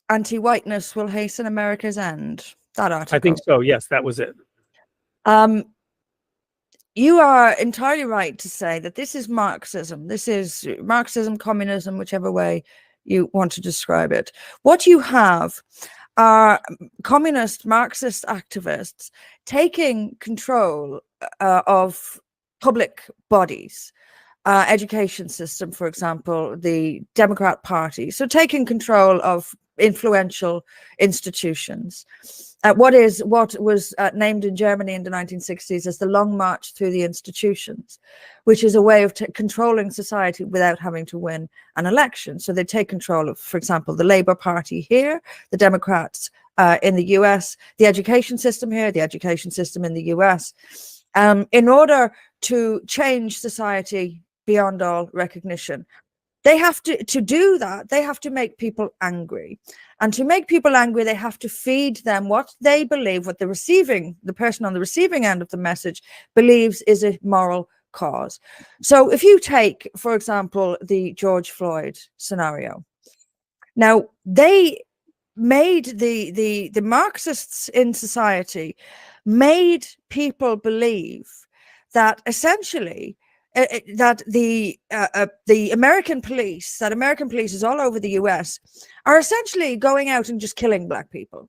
anti-whiteness will hasten America's end. That article. I think so. Yes, that was it. You are entirely right to say that this is Marxism. This is Marxism, communism, whichever way you want to describe it. What you have are communist Marxist activists taking control of public bodies, education system, for example, the Democrat Party. So taking control of influential institutions. What was named in Germany in the 1960s as the Long March through the institutions, which is a way of controlling society without having to win an election. So they take control of, for example, the Labour Party here, the Democrats in the US, the education system here, the education system in the US, in order to change society beyond all recognition. They have to do that, they have to make people angry. And to make people angry, they have to feed them what they believe, what the person on the receiving end of the message believes is a moral cause. So if you take, for example, the George Floyd scenario, now they made the Marxists in society made people believe that essentially that the American police all over the US are essentially going out and just killing black people.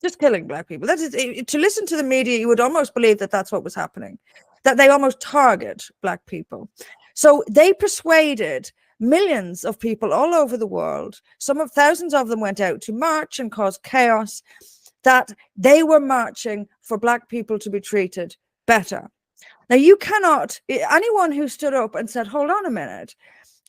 That is, to listen to the media, you would almost believe that that's what was happening, that they almost target black people. So they persuaded millions of people all over the world, thousands of them went out to march and cause chaos, that they were marching for black people to be treated better. Now, you cannot, anyone who stood up and said, hold on a minute,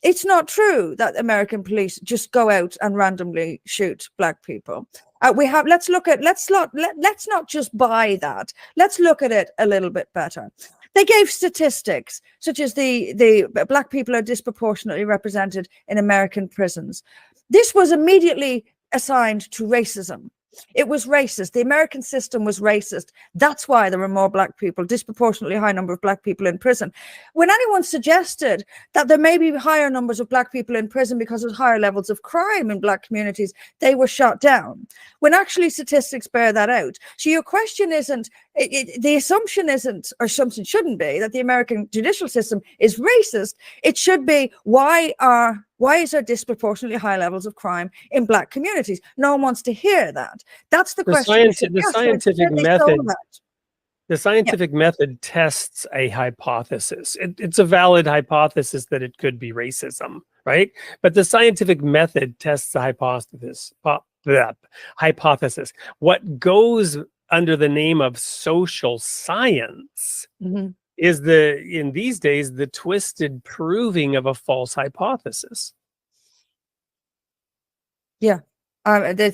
it's not true that American police just go out and randomly shoot black people. Let's not just buy that. Let's look at it a little bit better. They gave statistics such as the black people are disproportionately represented in American prisons. This was immediately assigned to racism. It was racist. The American system was racist. That's why there were more black people, disproportionately high number of black people in prison. When anyone suggested that there may be higher numbers of black people in prison because of higher levels of crime in black communities, they were shot down, when actually statistics bear that out. So your question isn't, the assumption isn't, or assumption shouldn't be, that the American judicial system is racist. It should be, why is there disproportionately high levels of crime in black communities? No one wants to hear that. That's the question. The scientific method tests a hypothesis. It's a valid hypothesis that it could be racism, right? But the scientific method tests the hypothesis. What goes under the name of social science is in these days, the twisted proving of a false hypothesis. Yeah, they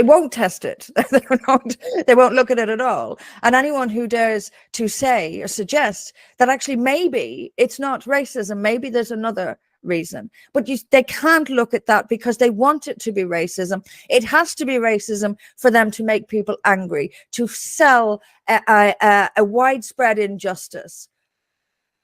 won't test it. They won't look at it at all. And anyone who dares to say or suggest that actually maybe it's not racism, maybe there's another reason, but they can't look at that because they want it to be racism. It has to be racism for them to make people angry, to sell a widespread injustice.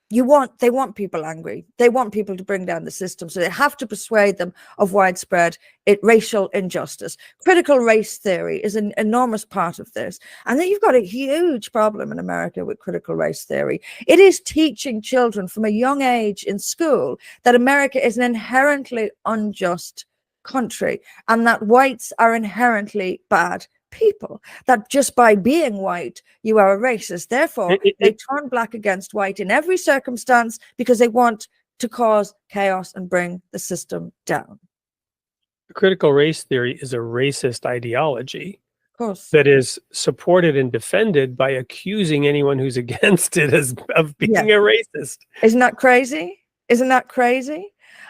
They want people angry. They want people to bring down the system. So they have to persuade them of widespread racial injustice. Critical race theory is an enormous part of this. And then you've got a huge problem in America with critical race theory. It is teaching children from a young age in school that America is an inherently unjust country and that whites are inherently bad people, that just by being white you are a racist. Therefore they turn black against white in every circumstance because they want to cause chaos and bring the system down. Critical race theory is a racist ideology, of course, that is supported and defended by accusing anyone who's against it of being a racist. Isn't that crazy?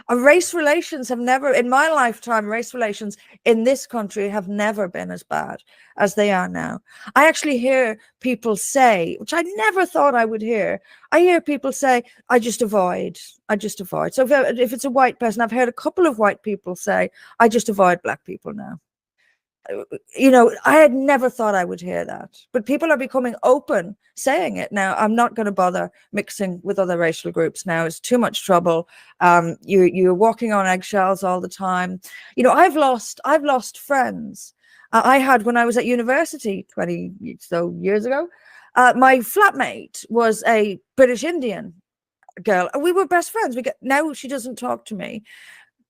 Race relations have never, in my lifetime, race relations in this country have never been as bad as they are now. I actually hear people say, which I never thought I would hear, I hear people say, I just avoid. So if it's a white person, I've heard a couple of white people say, I just avoid black people now. You know, I had never thought I would hear that, but people are becoming open saying it now. I'm not going to bother mixing with other racial groups now. It's too much trouble. You're walking on eggshells all the time. You know, I've lost friends. I had, when I was at university 20 so years ago, my flatmate was a British Indian girl. We were best friends. Now she doesn't talk to me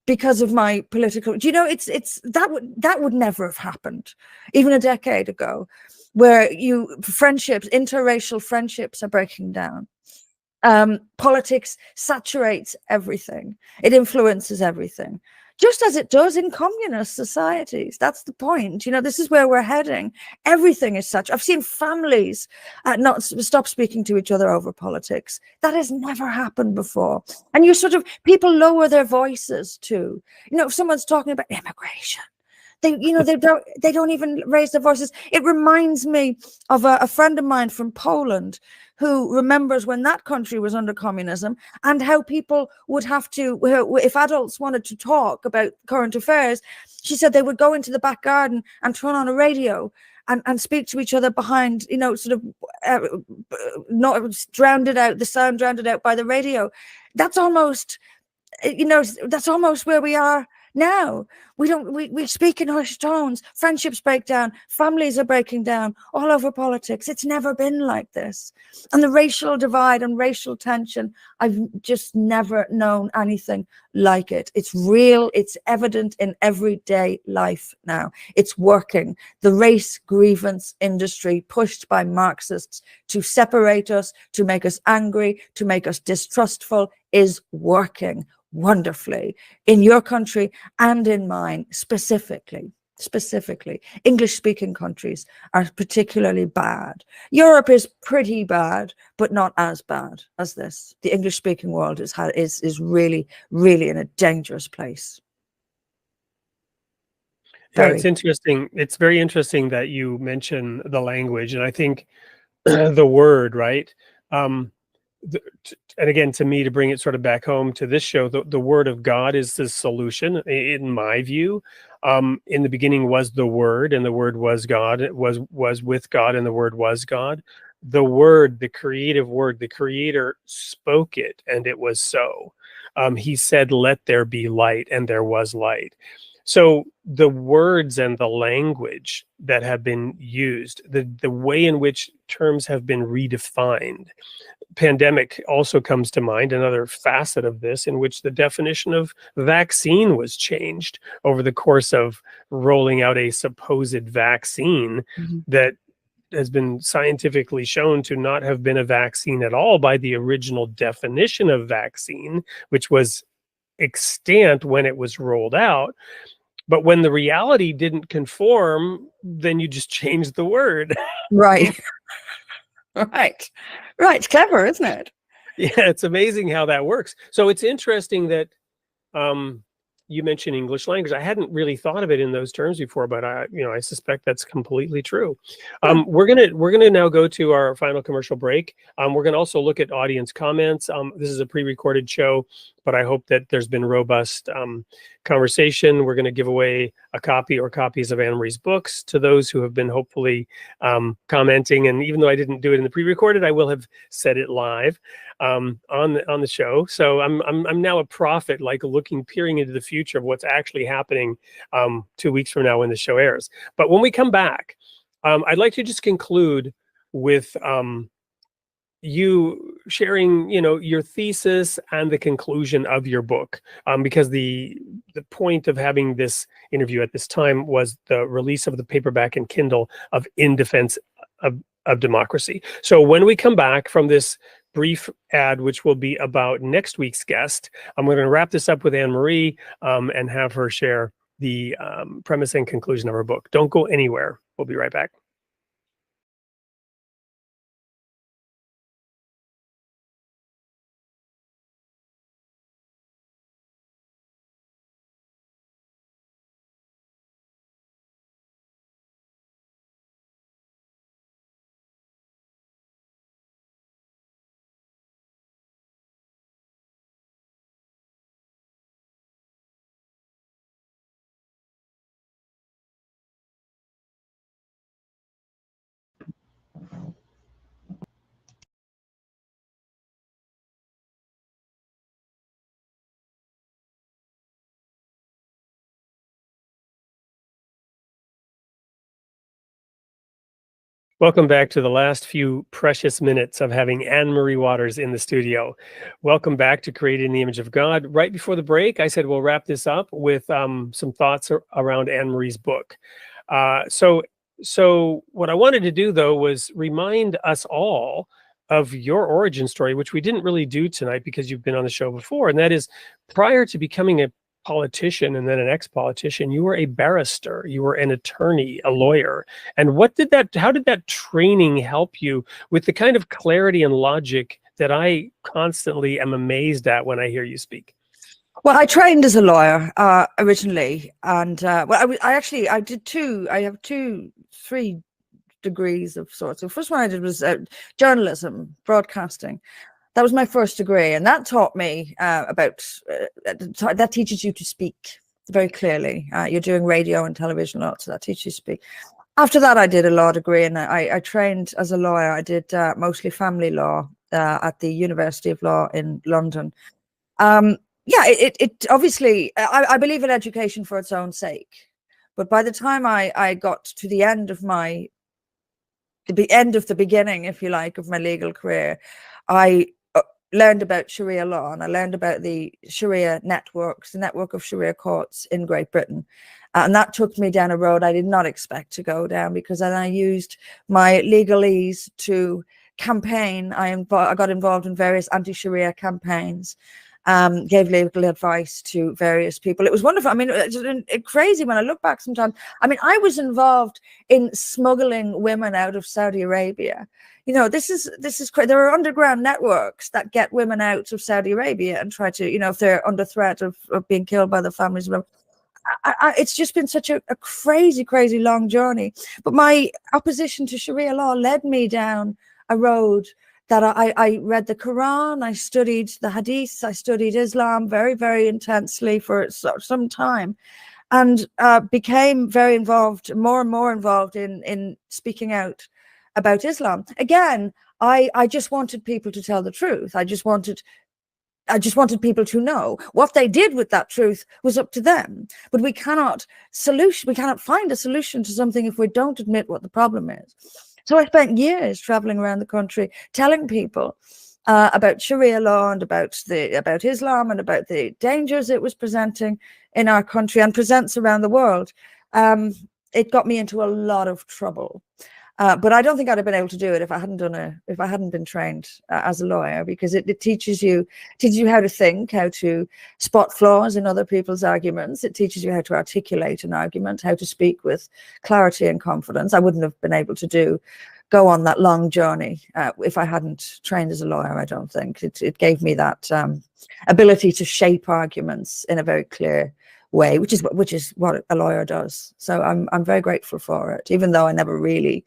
because of my political, you know, it's that would never have happened even a decade ago, where interracial friendships are breaking down. Politics saturates everything. It influences everything. just as it does in communist societies. That's the point. You know, this is where we're heading. Everything is such. I've seen families not stop speaking to each other over politics. That has never happened before. And you sort of, people lower their voices too. You know, if someone's talking about immigration, they don't even raise their voices. It reminds me of a friend of mine from Poland who remembers when that country was under communism and how people would have to, if adults wanted to talk about current affairs, she said they would go into the back garden and turn on a radio and speak to each other behind, you know, sort of not drowned out, the sound drowned out by the radio. That's almost, you know, that's almost where we are now. We speak in hushed tones. Friendships break down. Families are breaking down all over politics. It's never been like this. And the racial divide and racial tension, I've just never known anything like it. It's real. It's evident in everyday life now. It's working. The race grievance industry pushed by Marxists to separate us, to make us angry, to make us distrustful is working wonderfully in your country and in mine. Specifically English-speaking countries are particularly bad. Europe is pretty bad, but not as bad as this. The English-speaking world is really in a dangerous place. Yeah, it's interesting. It's very interesting that you mention the language, and I think the word, right? And again, to me, to bring it sort of back home to this show, the word of God is the solution, in my view. In the beginning was the Word, and the Word was God. It was with God, and the Word was God. The Word, the creative Word, the Creator spoke it, and it was so. He said, "Let there be light," and there was light. So the words and the language that have been used, the way in which terms have been redefined. Pandemic also comes to mind, another facet of this, in which the definition of vaccine was changed over the course of rolling out a supposed vaccine that has been scientifically shown to not have been a vaccine at all by the original definition of vaccine, which was extant when it was rolled out. But when the reality didn't conform, then you just changed the word. Right. Right. Clever, isn't it? Yeah, it's amazing how that works. So it's interesting that you mentioned English language. I hadn't really thought of it in those terms before, but I suspect that's completely true. We're gonna now go to our final commercial break. We're gonna also look at audience comments. This is a pre-recorded show, but I hope that there's been robust conversation. We're going to give away a copy or copies of Anne-Marie's books to those who have been hopefully commenting. And even though I didn't do it in the pre-recorded, I will have said it live on the show. So I'm now a prophet, like peering into the future of what's actually happening 2 weeks from now when the show airs. But when we come back, I'd like to just conclude with you sharing, your thesis and the conclusion of your book, because the point of having this interview at this time was the release of the paperback and Kindle of In Defense of Democracy. So when we come back from this brief ad, which will be about next week's guest, I'm going to wrap this up with Anne-Marie and have her share the premise and conclusion of her book. Don't go anywhere. We'll be right back. Welcome back to the last few precious minutes of having Anne-Marie Waters in the studio. Welcome back to Created in the Image of God. Right before the break, I said we'll wrap this up with some thoughts around Anne-Marie's book. So what I wanted to do, though, was remind us all of your origin story, which we didn't really do tonight because you've been on the show before. And that is, prior to becoming a politician and then an ex-politician, you were a barrister, you were an attorney, a lawyer. And how did that training help you with the kind of clarity and logic that I constantly am amazed at when I hear you speak? Well, I trained as a lawyer originally, and I did three degrees of sorts. The first one I did was journalism, broadcasting. That was my first degree, and that taught me that teaches you to speak very clearly. You're doing radio and television a lot, so that teaches you to speak. After that, I did a law degree, and I trained as a lawyer. I did mostly family law at the University of Law in London. It obviously, I believe in education for its own sake, but by the time I got to the end of the beginning, if you like, of my legal career, I learned about Sharia law, and I learned about the Sharia networks, the network of Sharia courts in Great Britain. And that took me down a road I did not expect to go down, because then I used my legalese to campaign. I got involved in various anti-Sharia campaigns, gave legal advice to various people. It was wonderful. I mean, it's crazy when I look back sometimes. I mean, I was involved in smuggling women out of Saudi Arabia. You know, this is crazy. There are underground networks that get women out of Saudi Arabia and try to, you know, if they're under threat of being killed by their families. It's just been such a crazy, crazy long journey. But my opposition to Sharia law led me down a road that I read the Quran, I studied the Hadiths, I studied Islam very, very intensely for some time, and became very involved, more and more involved in speaking out about Islam. Again, I just wanted people to tell the truth. I just wanted people to know. What they did with that truth was up to them. But we cannot find a solution to something if we don't admit what the problem is. So I spent years traveling around the country telling people about Sharia law and about Islam and about the dangers it was presenting in our country and presents around the world. It got me into a lot of trouble. But I don't think I'd have been able to do it if I hadn't been trained as a lawyer, because it teaches you how to think, how to spot flaws in other people's arguments. It teaches you how to articulate an argument, how to speak with clarity and confidence. I wouldn't have been able to go on that long journey if I hadn't trained as a lawyer. I don't think it gave me that ability to shape arguments in a very clear way, which is what a lawyer does. So I'm very grateful for it, even though I never really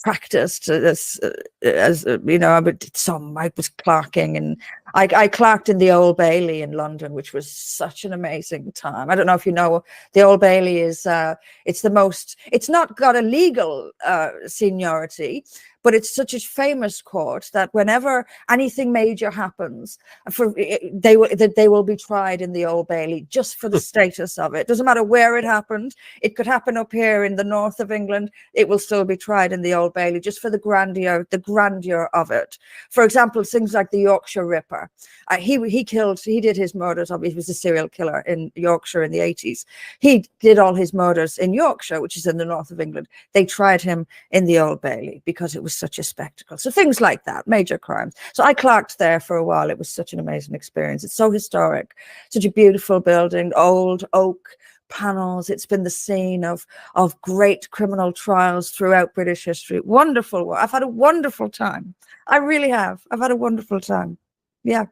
practiced as you know. I was clerking, and I clerked in the Old Bailey in London, which was such an amazing time. I don't know if you know, the Old Bailey is it's not got a legal seniority, but it's such a famous court that whenever anything major happens, they will be tried in the Old Bailey just for the status of it. Doesn't matter where it happened. It could happen up here in the north of England. It will still be tried in the Old Bailey just for the grandeur of it. For example, things like the Yorkshire Ripper. He did his murders. He was a serial killer in Yorkshire in the 80s. He did all his murders in Yorkshire, which is in the north of England. They tried him in the Old Bailey because it was such a spectacle. So things like that, major crimes. So I clerked there for a while. It was such an amazing experience. It's so historic, such a beautiful building, old oak panels. It's been the scene of great criminal trials throughout British history. Wonderful. I've had a wonderful time. I really have. I've had a wonderful time. Yeah.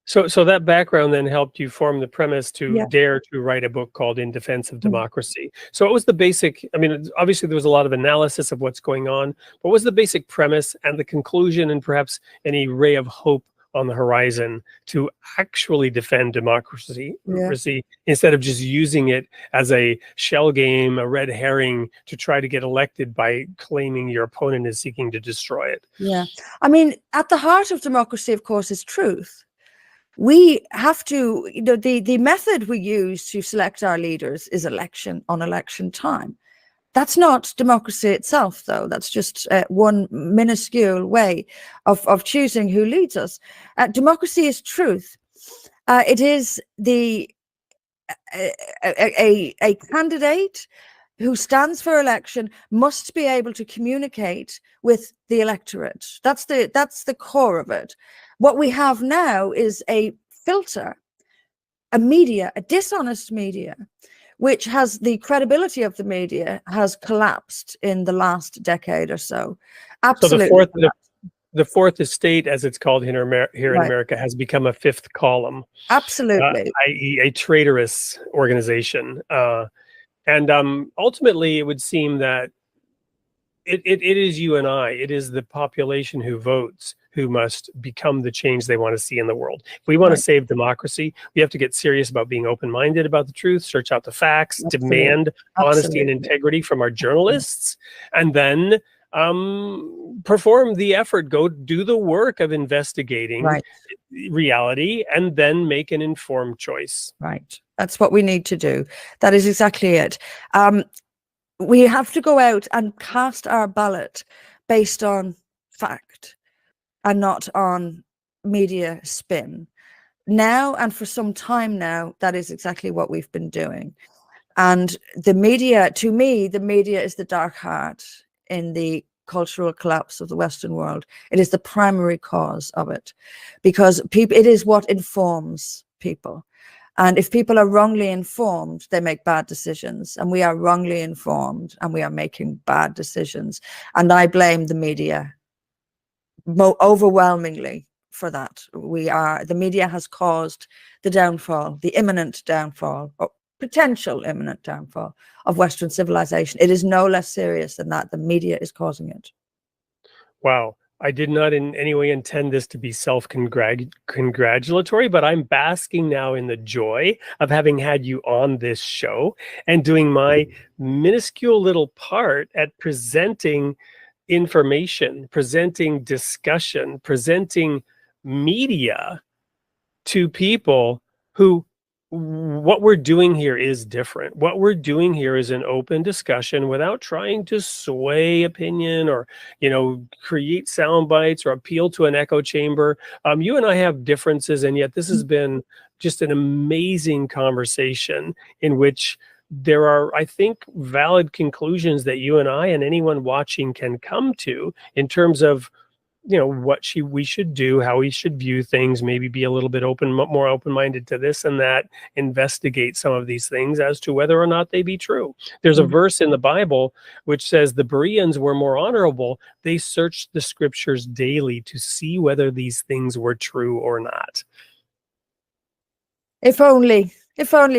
So that background then helped you form the premise to dare to write a book called In Defense of Democracy. So what was the basic, I mean, obviously there was a lot of analysis of what's going on, but what was the basic premise and the conclusion, and perhaps any ray of hope on the horizon to actually defend democracy instead of just using it as a shell game, a red herring to try to get elected by claiming your opponent is seeking to destroy it? Yeah. I mean, at the heart of democracy, of course, is truth. We have to, you know, the method we use to select our leaders is election on election time. That's not democracy itself, though. That's just one minuscule way of choosing who leads us. Democracy is truth. It is a candidate who stands for election must be able to communicate with the electorate. That's the core of it. What we have now is a filter a dishonest media, which has the credibility of the media has collapsed in the last decade or so. Absolutely. So the fourth estate, as it's called here in America, has become a fifth column. Absolutely. I.e. a traitorous organization. And ultimately, it would seem that it is you and I. It is the population who votes who must become the change they want to see in the world. If we want to save democracy, we have to get serious about being open-minded about the truth, search out the facts, demand honesty and integrity from our journalists, and then perform the effort, go do the work of investigating reality, and then make an informed choice. Right. That's what we need to do. That is exactly it. We have to go out and cast our ballot based on fact and not on media spin. Now, and for some time now, that is exactly what we've been doing. And the media, to me, the media is the dark heart in the cultural collapse of the Western world. It is the primary cause of it, because it is what informs people. And if people are wrongly informed, they make bad decisions. And we are wrongly informed and we are making bad decisions. And I blame the media overwhelmingly for that. The media has caused the downfall, the imminent downfall, or potential imminent downfall of Western civilization. It is no less serious than that. The media is causing it. Wow. I did not in any way intend this to be self-congratulatory, but I'm basking now in the joy of having had you on this show and doing my minuscule little part at presenting information, presenting discussion, presenting media to people who, what we're doing here is different. What we're doing here is an open discussion without trying to sway opinion or, create sound bites or appeal to an echo chamber. You and I have differences, and yet this has been just an amazing conversation in which there are, I think, valid conclusions that you and I and anyone watching can come to in terms of what we should do, how we should view things, maybe be a little bit more open-minded to this and that, investigate some of these things as to whether or not they be true. There's a verse in the Bible which says the Bereans were more honorable. They searched the scriptures daily to see whether these things were true or not. If only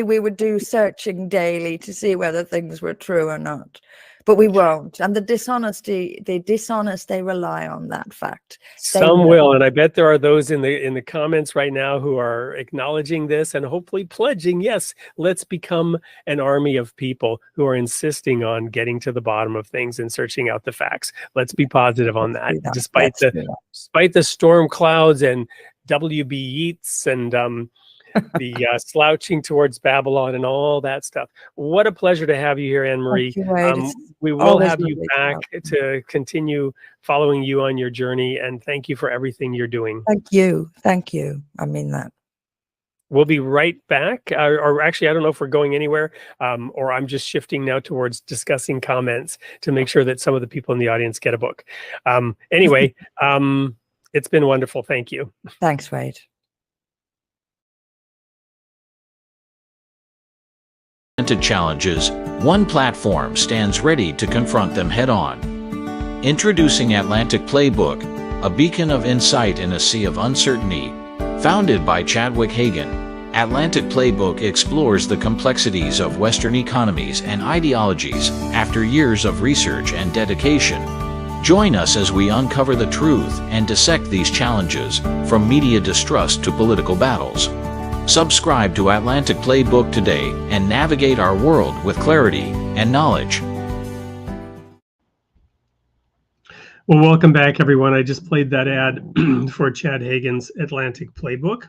we would do searching daily to see whether things were true or not. But we won't. And the dishonest, they rely on that fact. Some will, and I bet there are those in the comments right now who are acknowledging this and hopefully pledging, yes, let's become an army of people who are insisting on getting to the bottom of things and searching out the facts. Let's be positive on that. Despite the storm clouds and WB Yeats and the slouching towards Babylon and all that stuff. What a pleasure to have you here, Anne-Marie. We will have you back to continue following you on your journey, and thank you for everything you're doing. Thank you. Thank you. I mean that. We'll be right back, or actually, I don't know if we're going anywhere, or I'm just shifting now towards discussing comments to make sure that some of the people in the audience get a book. Anyway, it's been wonderful. Thank you. Thanks, Wade. Challenges, one platform stands ready to confront them head-on. Introducing Atlantic Playbook, a beacon of insight in a sea of uncertainty. Founded by Chadwick Hagan, Atlantic Playbook explores the complexities of Western economies and ideologies after years of research and dedication. Join us as we uncover the truth and dissect these challenges, from media distrust to political battles. Subscribe to Atlantic Playbook today and navigate our world with clarity and knowledge. Well, welcome back, everyone. I just played that ad for Chad Hagan's Atlantic Playbook.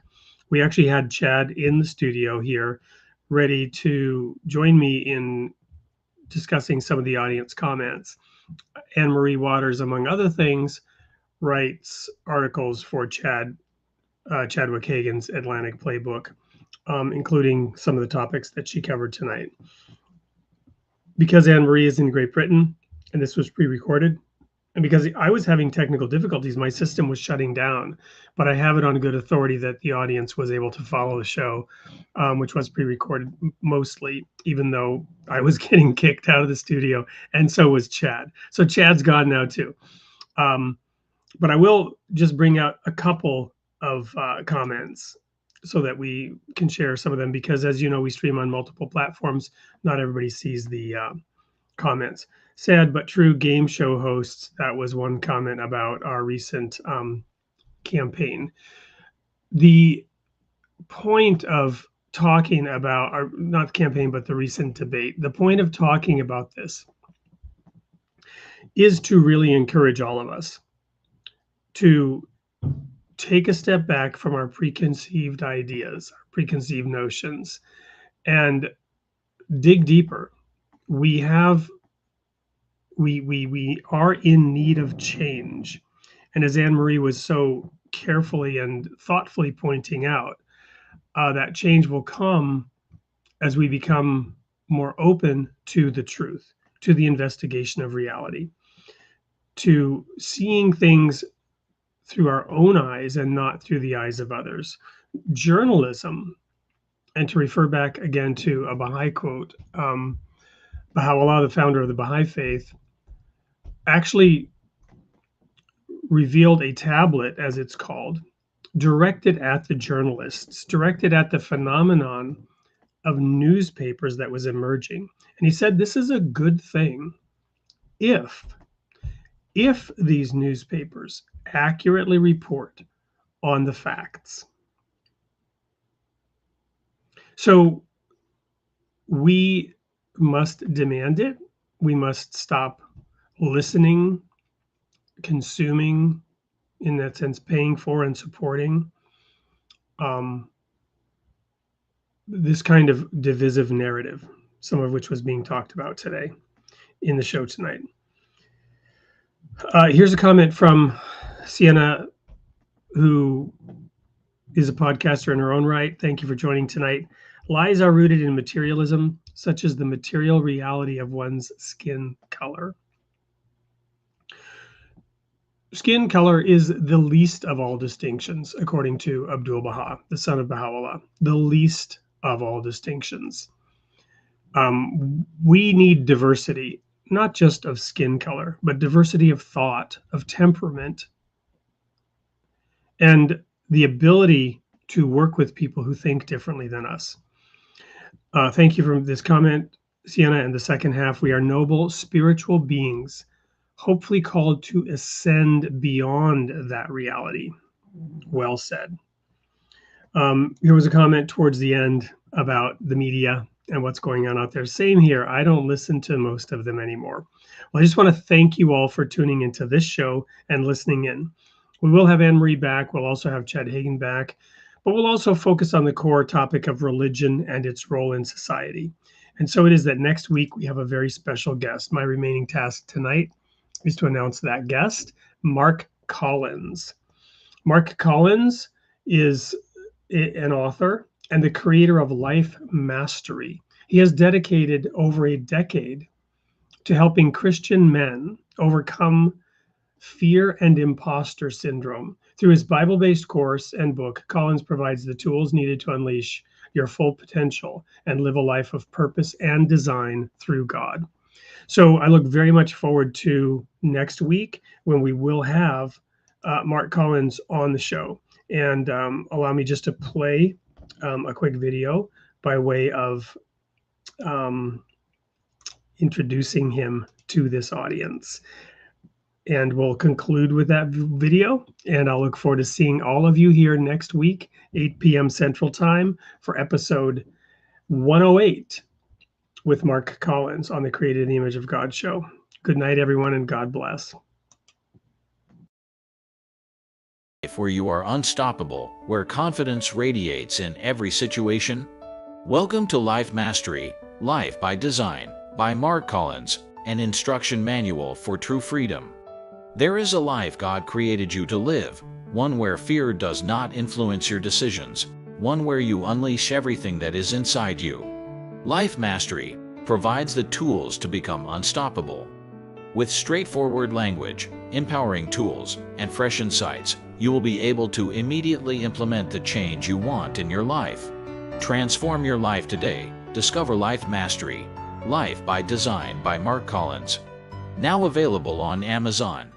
We actually had Chad in the studio here, ready to join me in discussing some of the audience comments. Anne-Marie Waters, among other things, writes articles for Chadwick Hagan's Atlantic Playbook, including some of the topics that she covered tonight. Because Anne-Marie is in Great Britain, and this was pre-recorded, And because I was having technical difficulties, my system was shutting down, but I have it on good authority that the audience was able to follow the show, which was pre-recorded mostly, even though I was getting kicked out of the studio, and so was Chad. So Chad's gone now too. But I will just bring out a couple of comments so that we can share some of them, because as you know, we stream on multiple platforms. Not everybody sees the comments. Sad but true, game show hosts. That was one comment about our recent campaign. The point of talking about our, not campaign, but the recent debate, the point of talking about this is to really encourage all of us to take a step back from our preconceived ideas, our preconceived notions, and dig deeper. We are in need of change. And as Anne-Marie was so carefully and thoughtfully pointing out, that change will come as we become more open to the truth, to the investigation of reality, to seeing things through our own eyes and not through the eyes of others. Journalism, and to refer back again to a Baha'i quote, Baha'u'llah, the founder of the Baha'i faith, actually revealed a tablet, as it's called, directed at the journalists, directed at the phenomenon of newspapers that was emerging. And he said, this is a good thing if these newspapers accurately report on the facts. So we must demand it. We must stop listening, consuming, in that sense, paying for and supporting this kind of divisive narrative, some of which was being talked about today in the show tonight. Here's a comment from Sienna, who is a podcaster in her own right. Thank you for joining tonight. Lies are rooted in materialism, such as the material reality of one's skin color. Skin color is the least of all distinctions, according to Abdul-Baha, the son of Baha'u'llah, the least of all distinctions. We need diversity, not just of skin color, but diversity of thought, of temperament, and the ability to work with people who think differently than us. Thank you for this comment, Sienna. In the second half, we are noble spiritual beings, hopefully called to ascend beyond that reality. Well said. There was a comment towards the end about the media and what's going on out there. Same here. I don't listen to most of them anymore. Well, I just want to thank you all for tuning into this show and listening in. We will have Anne-Marie back. We'll also have Chad Hagen back, but we'll also focus on the core topic of religion and its role in society. And so it is that next week we have a very special guest. My remaining task tonight is to announce that guest, Mark Collins. Mark Collins is an author and the creator of Life Mastery. He has dedicated over a decade to helping Christian men overcome fear and imposter syndrome. Through his Bible-based course and book, Collins provides the tools needed to unleash your full potential and live a life of purpose and design through God. So I look very much forward to next week when we will have Mark Collins on the show. And allow me just to play a quick video by way of introducing him to this audience. And we'll conclude with that video. And I'll look forward to seeing all of you here next week, 8 p.m. Central Time, for episode 108 with Mark Collins on the Created in the Image of God show. Good night, everyone, and God bless. Where you are unstoppable, where confidence radiates in every situation. Welcome to Life Mastery, Life by Design, by Mark Collins, an instruction manual for true freedom. There is a life God created you to live, one where fear does not influence your decisions, one where you unleash everything that is inside you. Life Mastery provides the tools to become unstoppable. With straightforward language, empowering tools, and fresh insights, you will be able to immediately implement the change you want in your life. Transform your life today. Discover Life Mastery. Life by Design by Mark Collins. Now available on Amazon.